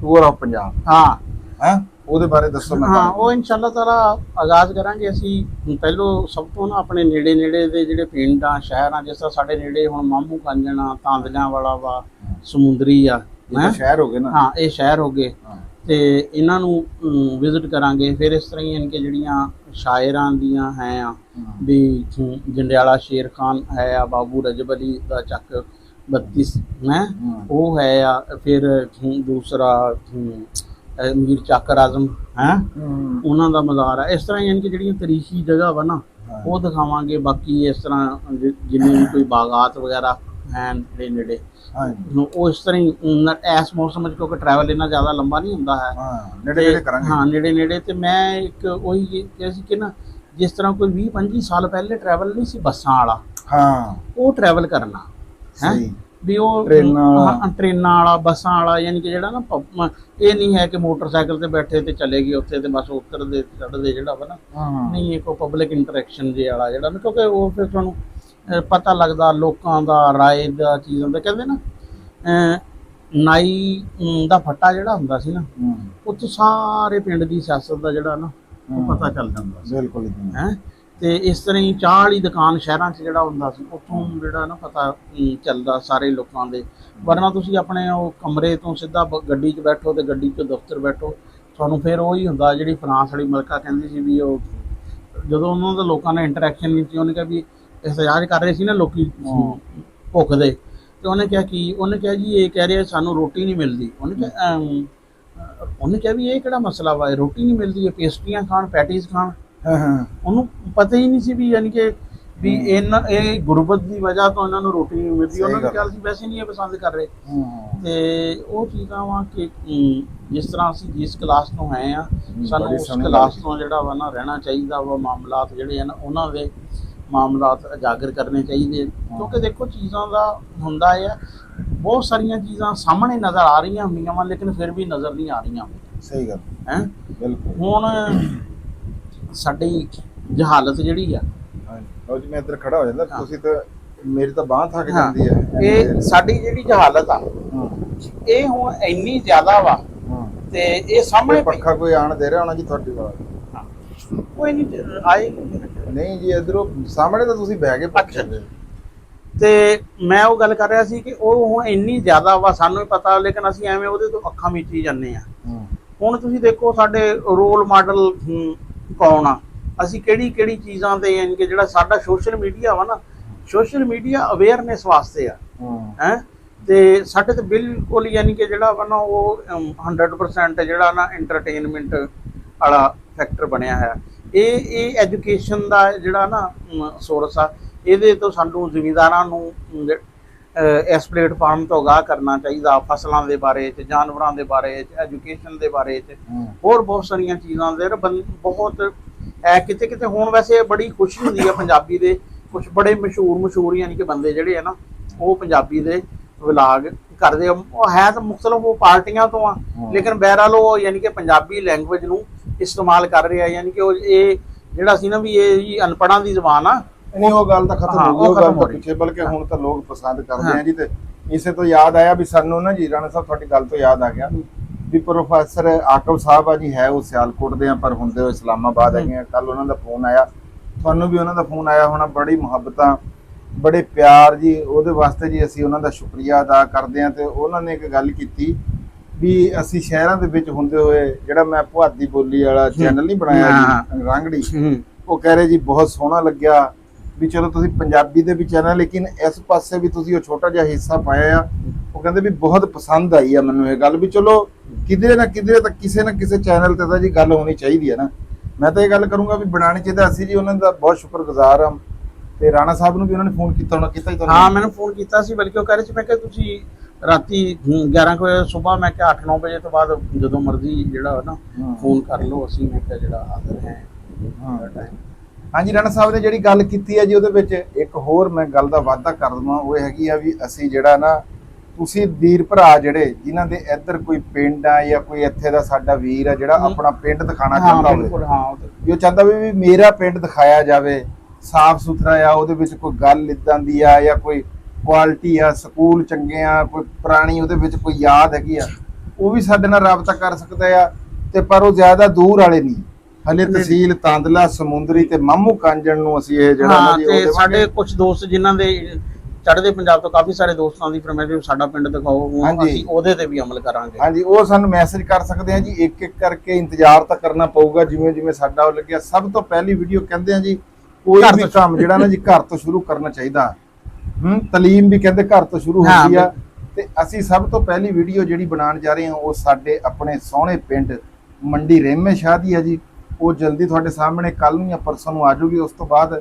ਟੂਰ ਆਫ ਪੰਜਾਬ। ਹਾਂ ਉਹਦੇ ਬਾਰੇ ਦੱਸੋ। ਹਾਂ, ਉਹ ਇਨਸ਼ਾਅੱਲਾ ਤਾਲਾ ਆਗਾਜ਼ ਕਰਾਂਗੇ ਅਸੀਂ। ਪਹਿਲੋਂ ਸਭ ਤੋਂ ਨਾ ਆਪਣੇ ਨੇੜੇ ਦੇ ਜਿਹੜੇ ਪਿੰਡ ਆ, ਸ਼ਹਿਰ ਆ, ਜਿਸ ਤਰ੍ਹਾਂ ਸਾਡੇ ਨੇੜੇ ਹੁਣ ਮਾਮੂ ਕਾਂਜਣਾ, ਤਾਂਦਲਿਆਂ ਵਾਲਾ ਵਾ, ਸਮੁੰਦਰੀ ਆ, ਸ਼ਹਿਰ ਹੋ ਗਏ ਨਾ। ਹਾਂ, ਇਹ ਸ਼ਹਿਰ ਹੋ ਗਏ ਤੇ ਇਹਨਾਂ ਨੂੰ ਵਿਜ਼ਿਟ ਕਰਾਂਗੇ। ਫਿਰ ਇਸ ਤਰ੍ਹਾਂ ਹੀ ਕਿ ਜਿਹੜੀਆਂ ਸ਼ਾਇਰਾਂ ਦੀਆਂ ਹੈ ਆ ਵੀ, ਜੰਡਿਆਲਾ ਸ਼ੇਰ ਖਾਨ ਹੈ ਆ, ਬਾਬੂ ਰਜਬ ਅਲੀ ਦਾ ਚੱਕ 32 ਹੈ ਉਹ ਹੈ ਆ। ਫਿਰ ਦੂਸਰਾ ਮੀਰ ਚਾਕਰ ਆਜ਼ਮ ਹੈ, ਉਹਨਾਂ ਦਾ ਮਜ਼ਾਰ ਆ। ਇਸ ਤਰ੍ਹਾਂ ਯਾਨੀ ਕਿ ਜਿਹੜੀਆਂ ਤਾਰੀਖੀ ਜਗ੍ਹਾ ਵਾ ਨਾ, ਉਹ ਦਿਖਾਵਾਂਗੇ। ਬਾਕੀ ਇਸ ਤਰ੍ਹਾਂ ਜਿੰਨੇ ਵੀ ਕੋਈ ਬਾਗਾਤ ਵਗੈਰਾ ਹੈ ਨੇੜੇ, ਉਹ ਇਸ ਤਰ੍ਹਾਂ ਹੀ ਇਸ ਮੌਸਮ 'ਚ, ਕਿਉਂਕਿ ਟਰੈਵਲ ਇੰਨਾ ਜ਼ਿਆਦਾ ਲੰਬਾ ਨਹੀਂ ਹੁੰਦਾ ਹੈ। ਹਾਂ, ਨੇੜੇ। ਤੇ ਮੈਂ ਇੱਕ ਉਹੀ ਕਿਹਾ ਸੀ ਕਿ ਨਾ, ਜਿਸ ਤਰ੍ਹਾਂ ਕੋਈ 20-25 ਸਾਲ ਪਹਿਲੇ ਟਰੈਵਲ ਨਹੀਂ ਸੀ ਬੱਸਾਂ ਵਾਲਾ, ਉਹ ਟਰੈਵਲ ਕਰਨਾ ਹੈ ਵੀ, ਉਹ ਟ੍ਰੇਨਾਂ ਵਾਲਾ, ਬੱਸਾਂ ਵਾਲਾ, ਯਾਨੀ ਕਿ ਜਿਹੜਾ ਨਾ, ਇਹ ਨਹੀਂ ਹੈ ਕਿ ਮੋਟਰਸਾਈਕਲ ਤੇ ਬੈਠੇ ਤੇ ਚਲੇ ਗਏ ਉੱਥੇ ਤੇ ਬਸ ਉਤਰਦੇ ਚੜ੍ਹਦੇ ਜਿਹੜਾ ਵਾ ਨਾ, ਨਹੀਂ, ਇੱਕ ਪਬਲਿਕ ਇੰਟਰੈਕਸ਼ਨ ਜੇ ਵਾਲਾ ਜਿਹੜਾ ਨਾ, ਕਿਉਂਕਿ ਉਹ ਫਿਰ ਤੁਹਾਨੂੰ ਪਤਾ ਲੱਗਦਾ ਲੋਕਾਂ ਦਾ, ਰਾਏ ਦਾ, ਚੀਜ਼ਾਂ ਦਾ। ਕਹਿੰਦੇ ਨਾ ਨਾਈ ਦਾ ਫੱਟਾ ਜਿਹੜਾ ਹੁੰਦਾ ਸੀ ਨਾ, ਉੱਥੇ ਸਾਰੇ ਪਿੰਡ ਦੀ ਸਿਆਸਤ ਦਾ ਜਿਹੜਾ ਨਾ, ਉਹ ਪਤਾ ਚੱਲ ਜਾਂਦਾ ਸੀ। ਬਿਲਕੁਲ ਹੈ। ਤੇ ਇਸ ਤਰ੍ਹਾਂ ਹੀ ਚਾਹ ਵਾਲੀ ਦੁਕਾਨ ਸ਼ਹਿਰਾਂ 'ਚ ਜਿਹੜਾ ਹੁੰਦਾ ਸੀ ਉੱਥੋਂ ਜਿਹੜਾ ਨਾ ਪਤਾ ਚੱਲਦਾ ਸਾਰੇ ਲੋਕਾਂ ਦੇ। ਵਰਨਾ ਤੁਸੀਂ ਆਪਣੇ ਉਹ ਕਮਰੇ ਤੋਂ ਸਿੱਧਾ ਗੱਡੀ 'ਚ ਬੈਠੋ ਤੇ ਗੱਡੀ 'ਚ ਦਫ਼ਤਰ ਬੈਠੋ, ਤੁਹਾਨੂੰ ਫਿਰ ਉਹੀ ਹੁੰਦਾ ਜਿਹੜੀ ਫਰਾਂਸ ਵਾਲੀ ਮਲਕਾ ਕਹਿੰਦੀ ਸੀ ਵੀ ਉਹ ਜਦੋਂ ਉਹਨਾਂ ਦਾ ਲੋਕਾਂ ਨਾਲ ਇੰਟਰੈਕਸ਼ਨ ਨਹੀਂ ਸੀ, ਉਹਨੇ ਕਿਹਾ ਵੀ ਇhtਜਾਜ ਕਰ ਰਹੇ ਸੀ ਨਾ ਲੋਕੀ ਭੁੱਖ ਦੇ, ਤੇ ਉਹਨੇ ਕਿਹਾ ਜੀ ਇਹ ਕਹਿ ਰਿਹਾ ਸਾਨੂੰ ਰੋਟੀ ਨਹੀਂ ਮਿਲਦੀ। ਉਹਨੇ ਕਿਹਾ ਵੀ ਇਹ ਕਿਹੜਾ ਮਸਲਾ ਵਾ, ਰੋਟੀ ਨਹੀਂ ਮਿਲਦੀ, ਇਹ ਪੇਸਟਰੀਆਂ ਖਾਣ, ਪੈਟੀਜ਼ ਖਾਣ। ਉਹਨੂੰ ਪਤਾ ਹੀ ਨਹੀਂ ਸੀ ਵੀ ਯਾਨੀ ਕਿ ਵੀ ਇਹ ਗੁਰਬਤ ਦੀ ਵਜ੍ਹਾ ਤੋਂ ਇਹਨਾਂ ਨੂੰ ਰੋਟੀ ਨਹੀਂ ਮਿਲਦੀ। ਉਹਨਾਂ ਨੇ ਕਿਹਾ ਸੀ ਵੈਸੇ ਨਹੀਂ ਇਹ ਪਸੰਦ ਕਰ ਰਹੇ। ਤੇ ਉਹ ਚੀਜ਼ਾਂ ਵਾ ਕਿ ਜਿਸ ਤਰ੍ਹਾਂ ਅਸੀਂ ਜਿਸ ਕਲਾਸ ਤੋਂ ਆਏ ਆ, ਸਾਨੂੰ ਉਸ ਕਲਾਸ ਤੋਂ ਜਿਹੜਾ ਵਾ ਨਾ ਰਹਿਣਾ ਚਾਹੀਦਾ ਵਾ। ਮਾਮਲਾਤ ਜਿਹੜੇ ਆ ਨਾ ਉਹਨਾਂ ਦੇ ਮਾਮਲਾਤ ਉਜਾਗਰ ਕਰਨੇ ਚਾਹੀਦੇ, ਕਿਉਂਕਿ ਦੇਖੋ ਚੀਜ਼ਾਂ ਦਾ ਹੁੰਦਾ ਆ ਬਹੁਤ ਸਾਰੀਆਂ ਚੀਜ਼ਾਂ ਸਾਹਮਣੇ ਨਜ਼ਰ ਆ ਰਹੀਆਂ ਹੁੰਦੀਆਂ ਵਾ, ਲੇਕਿਨ ਫਿਰ ਵੀ ਨਜ਼ਰ ਨਹੀਂ ਆ ਰਹੀਆਂ। ਸਹੀ ਗੱਲ ਹੈ। ਬਿਲਕੁਲ। ਹੁਣ ਸਾਡੀ ਜਹਾਲਤ ਜਿਹੜੀ ਆ, ਲਓ ਜੀ ਮੈਂ ਇੱਧਰ ਖੜਾ ਹੋ ਜਾਂਦਾ, ਤੁਸੀਂ ਤਾਂ ਮੇਰੀ ਤਾਂ ਬਾਂਹ ਥੱਕ ਜਾਂਦੀ ਹੈ। ਇਹ ਸਾਡੀ ਜਿਹੜੀ ਜਹਾਲਤ ਆ ਇਹ ਹੁਣ ਇੰਨੀ ਜ਼ਿਆਦਾ ਵਾ ਤੇ ਇਹ ਸਾਹਮਣੇ ਪੱਖਾ ਕੋਈ ਆਣ ਦੇ ਰਿਹਾ ਹੋਣਾ ਜੀ ਤੁਹਾਡੀ ਵਾਰ? ਕੋਈ ਨਹੀਂ ਆਏ ਨਹੀਂ ਜੀ, ਇਧਰੋਂ ਸਾਹਮਣੇ ਤਾਂ ਤੁਸੀਂ ਬਹਿ ਕੇ ਪੱਖੇ ਦੇ। ਤੇ ਮੈਂ ਉਹ ਗੱਲ ਕਰ ਰਿਹਾ ਸੀ ਕਿ ਉਹ ਹੁਣ ਇੰਨੀ ਜ਼ਿਆਦਾ ਵਾ ਸਾਨੂੰ ਹੀ ਪਤਾ, ਲੇਕਿਨ ਅਸੀਂ ਐਵੇਂ ਉਹਦੇ ਤੋਂ ਅੱਖਾਂ ਮੀਚੀ ਜਾਂਦੇ ਆ। ਹੁਣ ਤੁਸੀਂ ਦੇਖੋ ਸਾਡੇ ਰੋਲ ਮਾਡਲ ਕੌਣ ਆ, ਅਸੀਂ ਕਿਹੜੀ ਚੀਜ਼ਾਂ ਤੇ ਯਾਨੀ ਕਿ ਜਿਹੜਾ ਸਾਡਾ ਸੋਸ਼ਲ ਮੀਡੀਆ ਵਾ ਨਾ, ਸੋਸ਼ਲ ਮੀਡੀਆ ਅਵੇਅਰਨੈਸ ਵਾਸਤੇ ਆ ਹੈ। ਤੇ ਸਾਡੇ ਤੇ ਬਿਲਕੁਲ ਯਾਨੀ ਕਿ ਜਿਹੜਾ ਵਾ ਨਾ ਉਹ 100% ਜਿਹੜਾ ਨਾ ਐਂਟਰਟੇਨਮੈਂਟ ਵਾਲਾ ਫੈਕਟਰ ਬਣਿਆ ਹੈ। ਇਹ ਐਜੂਕੇਸ਼ਨ ਦਾ ਜਿਹੜਾ ਨਾ ਸੋਰਸ ਆ, ਇਹਦੇ ਤੋਂ ਸਾਨੂੰ ਜ਼ਿਮੀਂਦਾਰਾਂ ਨੂੰ ਇਸ ਪਲੇਟਫਾਰਮ ਤੋਂ ਅਗਾਹ ਕਰਨਾ ਚਾਹੀਦਾ, ਫਸਲਾਂ ਦੇ ਬਾਰੇ 'ਚ, ਜਾਨਵਰਾਂ ਦੇ ਬਾਰੇ 'ਚ, ਐਜੂਕੇਸ਼ਨ ਦੇ ਬਾਰੇ 'ਚ, ਹੋਰ ਬਹੁਤ ਸਾਰੀਆਂ ਚੀਜ਼ਾਂ ਦੇ ਬਹੁਤ ਕਿਤੇ ਹੁਣ ਵੈਸੇ ਬੜੀ ਖੁਸ਼ੀ ਹੁੰਦੀ ਹੈ ਪੰਜਾਬੀ ਦੇ ਕੁਝ ਬੜੇ ਮਸ਼ਹੂਰ ਯਾਨੀ ਕਿ ਬੰਦੇ ਜਿਹੜੇ ਆ ਨਾ ਉਹ ਪੰਜਾਬੀ ਦੇ ਵਲਾਗ ਕਰਦੇ ਆ। ਉਹ ਹੈ ਤਾਂ ਮੁਖਤਲਿਫ ਉਹ ਪਾਰਟੀਆਂ ਤੋਂ ਆ, ਲੇਕਿਨ ਬਹਿਰਹਾਲ ਉਹ ਯਾਨੀ ਕਿ ਪੰਜਾਬੀ ਲੈਂਗੁਏਜ ਨੂੰ ਇਸਤੇਮਾਲ ਕਰ ਰਹੇ ਆ। ਯਾਨੀ ਕਿ ਉਹ ਇਹ ਜਿਹੜਾ ਸੀ ਨਾ ਵੀ ਇਹ ਜੀ ਅਨਪੜ੍ਹਾਂ ਦੀ ਜ਼ਬਾਨ ਆ, ਨਹੀਂ ਉਹ ਗੱਲ ਤਾਂ ਖਤਮ ਹੋ ਗਈ, ਉਹ ਗੱਲ ਤਾਂ ਪਿੱਛੇ, ਬਲਕਿ ਹੁਣ ਤਾਂ ਲੋਕ ਪਸੰਦ ਕਰਦੇ ਆ ਜੀ। ਤੇ ਇਸੇ ਤੋਂ ਯਾਦ ਆਇਆ ਵੀ ਸਾਨੂੰ ਨਾ ਜੀ ਰਾਣਾ ਸਾਹਿਬ ਤੁਹਾਡੀ ਗੱਲ ਤੋਂ ਯਾਦ ਆ ਗਿਆ ਵੀ ਪ੍ਰੋਫੈਸਰ ਆਕਬ ਸਾਹਿਬ ਆ ਜੀ, ਹੈ ਉਹ ਸਿਆਲਕੋਟ ਦੇ ਆ ਪਰ ਹੁੰਦੇ ਉਹ ਇਸਲਾਮਾਬਾਦ ਹੈਗੇ ਆ। ਕੱਲ ਉਹਨਾਂ ਦਾ ਫੋਨ ਆਇਆ, ਤੁਹਾਨੂੰ ਵੀ ਉਹਨਾਂ ਦਾ ਫੋਨ ਆਇਆ ਹੋਣਾ, ਬੜੀ ਮੁਹੱਬਤਾਂ ਬੜੇ ਪਿਆਰ ਜੀ, ਉਹਦੇ ਵਾਸਤੇ ਜੀ ਅਸੀਂ ਉਹਨਾਂ ਦਾ ਸ਼ੁਕਰੀਆ ਅਦਾ ਕਰਦੇ ਹਾਂ। ਤੇ ਉਹਨਾਂ ਨੇ ਇੱਕ ਗੱਲ ਕੀਤੀ ਵੀ ਅਸੀਂ ਸ਼ਹਿਰਾਂ ਦੇ ਵਿੱਚ ਹੁੰਦੇ ਹੋਏ ਜਿਹੜਾ ਮੈਂ ਪੁਆਧੀ ਬੋਲੀ ਵਾਲਾ ਚੈਨਲ ਨਹੀਂ ਬਣਾਇਆ ਜੀ ਰਾਂਗੜੀ, ਉਹ ਕਹਿ ਰਹੇ ਜੀ ਬਹੁਤ ਸੋਹਣਾ ਲੱਗਿਆ ਵੀ ਚਲੋ ਤੁਸੀਂ ਪੰਜਾਬੀ ਦੇ ਵੀ ਚੈਨਲ, ਲੇਕਿਨ ਇਸ ਪਾਸੇ ਵੀ ਤੁਸੀਂ ਉਹ ਛੋਟਾ ਜਿਹਾ ਹਿੱਸਾ ਪਾਇਆ ਆ। ਉਹ ਕਹਿੰਦੇ ਵੀ ਬਹੁਤ ਪਸੰਦ ਆਈ ਆ ਮੈਨੂੰ ਇਹ ਗੱਲ ਵੀ ਚਲੋ ਕਿਧਰੇ ਨਾ ਕਿਧਰੇ ਤਾਂ ਕਿਸੇ ਨਾ ਕਿਸੇ ਚੈਨਲ ਤੇ ਤਾਂ ਜੀ ਗੱਲ ਹੋਣੀ ਚਾਹੀਦੀ ਹੈ ਨਾ। ਮੈਂ ਤਾਂ ਇਹ ਗੱਲ ਕਰੂੰਗਾ ਵੀ ਬਣਾਉਣੀ ਚਾਹੀਦਾ। ਅਸੀਂ ਜੀ ਉਹਨਾਂ ਦਾ ਬਹੁਤ ਸ਼ੁਕਰਗੁਜ਼ਾਰ ਹਾਂ। ਤੇ ਰਾਣਾ ਸਾਹਿਬ ਨੂੰ ਵੀ ਉਹਨਾਂ ਨੇ ਫੋਨ ਕੀਤਾ ਹੋਣਾ, ਕੀਤਾ ਹੀ ਤੁਹਾਨੂੰ? ਹਾਂ ਮੈਨੂੰ ਫੋਨ ਕੀਤਾ ਸੀ, ਬਲਕਿ ਉਹ ਕਹਿ ਰਹੇ ਸੀ, ਮੈਂ ਕਿਹਾ ਤੁਸੀਂ ਰਾਤੀ 11 ਵਜੇ ਸਵੇਰ, ਮੈਂ ਕਿਹਾ 8-9 ਵਜੇ ਤੋਂ ਬਾਅਦ ਜਦੋਂ ਮਰਜ਼ੀ ਜਿਹੜਾ ਨਾ ਫੋਨ ਕਰ ਲਓ, ਅਸੀਂ ਮੈਂ ਕਿਹਾ ਜਿਹੜਾ ਹਾਜ਼ਰ ਹੈ। ਹਾਂਜੀ ਰਾਣਾ ਸਾਹਿਬ ਨੇ ਜਿਹੜੀ ਗੱਲ ਕੀਤੀ ਹੈ ਜੀ, ਉਹਦੇ ਵਿੱਚ ਇੱਕ ਹੋਰ ਮੈਂ ਗੱਲ ਦਾ ਵਾਅਦਾ ਕਰ ਦਵਾਂ, ਉਹ ਹੈਗੀ ਆ ਵੀ ਅਸੀਂ ਜਿਹੜਾ ਨਾ ਤੁਸੀਂ ਵੀਰ ਭਰਾ ਜਿਹੜੇ ਜਿਨ੍ਹਾਂ ਦੇ ਇੱਧਰ ਕੋਈ ਪਿੰਡ ਆ ਜਾਂ ਕੋਈ ਇੱਥੇ ਦਾ ਸਾਡਾ ਵੀਰ ਆ ਜਿਹੜਾ ਆਪਣਾ ਪਿੰਡ ਦਿਖਾਣਾ ਚਾਹੁੰਦਾ ਹੋਵੇ, ਜੋ ਚਾਹੁੰਦਾ ਵੀ ਮੇਰਾ ਪਿੰਡ ਦਿਖਾਇਆ ਜਾਵੇ, ਸਾਫ ਸੁਥਰਾ ਆ, ਉਹਦੇ ਵਿੱਚ ਕੋਈ ਗੱਲ ਇਦਾਂ ਦੀ ਆ ਜਾਂ ਕੋਈ ਕੁਆਲਿਟੀ ਆ, ਸਕੂਲ ਚੰਗੇ ਆ, ਕੋਈ ਪੁਰਾਣੀ ਉਹਦੇ ਵਿੱਚ ਕੋਈ ਯਾਦ ਹੈਗੀ ਆ, ਉਹ ਵੀ ਸਾਡੇ ਨਾਲ ਰਾਬਤਾ ਕਰ ਸਕਦਾ ਆ। ਤੇ ਪਰ ਉਹ ਜ਼ਿਆਦਾ ਦੂਰ ਵਾਲੇ ਨਹੀਂ, ਹਲੇ ਤਹਿਸੀਲ ਤਾਂਦਲਾ, ਸਮੁੰਦਰੀ ਤੇ ਮਾਮੂ ਕਾਂਜਣ ਨੂੰ ਅਸੀਂ ਇਹ ਜਿਹੜਾ ਤੇ ਸਾਡੇ ਕੁਝ ਦੋਸਤ ਜਿਨ੍ਹਾਂ ਦੇ ਚੜ੍ਹਦੇ ਪੰਜਾਬ ਤੋਂ ਕਾਫੀ ਸਾਰੇ ਦੋਸਤਾਂ ਦੀ ਫਰਮਾਇਸ਼ ਸਾਡਾ ਪਿੰਡ ਦਿਖਾਓ, ਅਸੀਂ ਉਹਦੇ ਤੇ ਵੀ ਅਮਲ ਕਰਾਂਗੇ। ਹਾਂਜੀ ਉਹ ਸਾਨੂੰ ਮੈਸੇਜ ਕਰ ਸਕਦੇ ਆ ਜੀ, ਇੱਕ ਇੱਕ ਕਰਕੇ ਇੰਤਜ਼ਾਰ ਤਾਂ ਕਰਨਾ ਪਊਗਾ ਜਿਵੇਂ ਜਿਵੇਂ ਸਾਡਾ ਉਹ ਲੱਗਿਆ। ਸਭ ਤੋਂ ਪਹਿਲੀ ਵੀਡੀਓ ਕਹਿੰਦੇ ਆ ਜੀ ਕੋਈ ਵੀ ਕੰਮ ਜਿਹੜਾ ਨਾ ਜੀ ਘਰ ਤੋਂ ਸ਼ੁਰੂ ਕਰਨਾ ਚਾਹੀਦਾ। ਤਾਲੀਮ ਵੀ ਕਹਿੰਦੇ ਘਰ ਤੋਂ ਸ਼ੁਰੂ ਹੁੰਦੀ ਆ। ਤੇ ਅਸੀਂ ਸਭ ਤੋਂ ਪਹਿਲੀ ਵੀਡੀਓ ਜਿਹੜੀ ਬਣਾਉਣ ਜਾ ਰਹੇ ਹਾਂ ਉਹ ਸਾਡੇ ਆਪਣੇ ਸੋਹਣੇ ਪਿੰਡ ਮੰਡੀ ਰਹਿਮੇ ਸ਼ਾਹ ਦੀ ਆ ਜੀ। ਉਹ ਜਲਦੀ ਤੁਹਾਡੇ ਸਾਹਮਣੇ ਕੱਲ ਨੂੰ ਜਾਂ ਪਰਸੋਂ ਨੂੰ ਆ ਜਾਊਗੀ। ਉਸ ਤੋਂ ਬਾਅਦ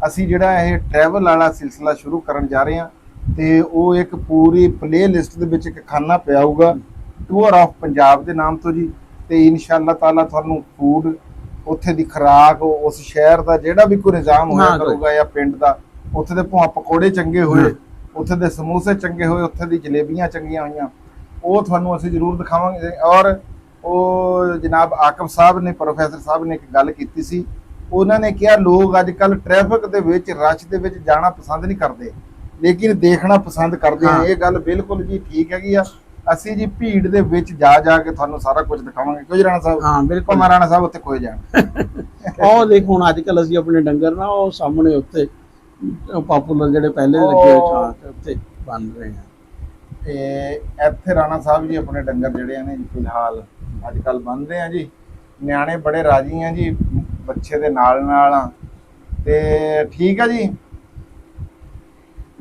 ਅਸੀਂ ਜਿਹੜਾ ਇਹ ਟਰੈਵਲ ਵਾਲਾ ਸਿਲਸਿਲਾ ਸ਼ੁਰੂ ਕਰਨ ਜਾ ਰਹੇ ਹਾਂ ਤੇ ਉਹ ਇੱਕ ਪੂਰੀ ਪਲੇ ਲਿਸਟ ਦੇ ਵਿੱਚ ਇੱਕ ਖਾਨਾ ਪਿਆ ਹੋਊਗਾ ਟੂਰ ਆਫ ਪੰਜਾਬ ਦੇ ਨਾਮ ਤੋਂ ਜੀ। ਤੇ ਇਨਸ਼ਾਅੱਲਾ ਤਾਲਾ ਤੁਹਾਨੂੰ ਫੂਡ ਉੱਥੇ ਦੀ ਖੁਰਾਕ, ਉਸ ਸ਼ਹਿਰ ਦਾ ਜਿਹੜਾ ਵੀ ਕੋਈ ਨਿਜ਼ਾਮ ਹੋਇਆ ਕਰੂਗਾ ਜਾਂ ਪਿੰਡ ਦਾ, ਉੱਥੇ ਦੇ ਭਾਵੇਂ ਪਕੌੜੇ ਚੰਗੇ ਹੋਏ, ਉੱਥੇ ਦੇ ਸਮੋਸੇ ਚੰਗੇ ਹੋਏ, ਉੱਥੇ ਦੀ ਜਲੇਬੀਆਂ ਚੰਗੀਆਂ ਹੋਈਆਂ, ਉਹ ਤੁਹਾਨੂੰ ਅਸੀਂ ਜ਼ਰੂਰ ਦਿਖਾਵਾਂਗੇ। ਔਰ ਉਹ ਜਨਾਬ ਆਕਬ ਸਾਹਿਬ ਨੇ, ਪ੍ਰੋਫੈਸਰ ਸਾਹਿਬ ਨੇ ਇੱਕ ਗੱਲ ਕੀਤੀ ਸੀ, ਉਹਨਾਂ ਨੇ ਕਿਹਾ ਲੋਕ ਅੱਜ ਕੱਲ੍ਹ ਟ੍ਰੈਫਿਕ ਦੇ ਵਿੱਚ ਰਸ਼ ਦੇ ਵਿੱਚ ਜਾਣਾ ਪਸੰਦ ਨਹੀਂ ਕਰਦੇ ਲੇਕਿਨ ਦੇਖਣਾ ਪਸੰਦ ਕਰਦੇ ਆ। ਇਹ ਗੱਲ ਬਿਲਕੁਲ ਜੀ ਠੀਕ ਹੈਗੀ ਆ। ਅਸੀਂ ਜੀ ਭੀੜ ਦੇ ਵਿੱਚ ਜਾ ਜਾ ਕੇ ਤੁਹਾਨੂੰ ਸਾਰਾ ਕੁਝ ਦਿਖਾਵਾਂਗੇ। ਕਿਉਂ ਜੀ ਰਾਣਾ ਸਾਹਿਬ? ਹਾਂ ਬਿਲਕੁਲ। ਭਾਵੇਂ ਰਾਣਾ ਸਾਹਿਬ ਉੱਥੇ ਖੋਏ ਜਾਣ। ਉਹ ਦੇਖ ਹੁਣ ਅੱਜ ਕੱਲ ਅਸੀਂ ਆਪਣੇ ਡੰਗਰ ਨਾ ਉਹ ਸਾਹਮਣੇ ਉੱਤੇ ਪਾਪੂਲਰ ਜਿਹੜੇ ਪਹਿਲੇ ਦੇ ਲੱਗੇ ਹੋਏ ਥਾਂ ਤੇ ਉੱਤੇ ਬਣ ਰਹੇ ਆ। ਤੇ ਇੱਥੇ ਰਾਣਾ ਸਾਹਿਬ ਜੀ ਆਪਣੇ ਡੰਗਰ ਜਿਹੜੇ ਨੇ ਜੀ ਫਿਲਹਾਲ ਅੱਜ ਕੱਲ ਬੰਨਦੇ ਆ ਜੀ। ਨਿਆਣੇ ਬੜੇ ਰਾਜੀ ਆ ਜੀ ਬੱਚੇ ਦੇ ਨਾਲ ਨਾਲ। ਤੇ ਠੀਕ ਆ ਜੀ।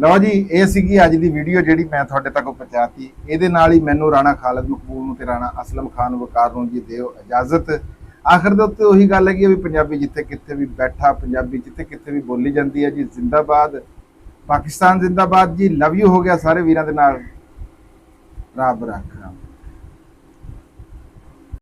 ਲਓ ਜੀ, ਇਹ ਸੀਗੀ ਅੱਜ ਦੀ ਵੀਡੀਓ ਜਿਹੜੀ ਮੈਂ ਤੁਹਾਡੇ ਤੱਕ ਪਹੁੰਚਾਤੀ। ਇਹਦੇ ਨਾਲ ਹੀ ਮੈਨੂੰ ਰਾਣਾ ਖਾਲਿਦ ਮਕਬੂਲ ਨੂੰ ਤੇ ਰਾਣਾ ਅਸਲਮ ਖਾਨ ਵਕਾਰ ਨੂੰ ਜੀ ਦਿਓ ਇਜਾਜ਼ਤ। ਆਖਰ ਦੇ ਉੱਤੇ ਉਹੀ ਗੱਲ ਹੈਗੀ ਵੀ ਪੰਜਾਬੀ ਜਿੱਥੇ ਕਿੱਥੇ ਵੀ ਬੈਠਾ, ਪੰਜਾਬੀ ਜਿੱਥੇ ਕਿੱਥੇ ਵੀ ਬੋਲੀ ਜਾਂਦੀ ਹੈ ਜੀ। ਜ਼ਿੰਦਾਬਾਦ ਪਾਕਿਸਤਾਨ, ਜ਼ਿੰਦਾਬਾਦ ਜੀ। ਲਵ ਯੂ ਹੋ ਗਿਆ ਸਾਰੇ ਵੀਰਾਂ ਦੇ ਨਾਲ। ਰੱਬ ਰੱਖਾ।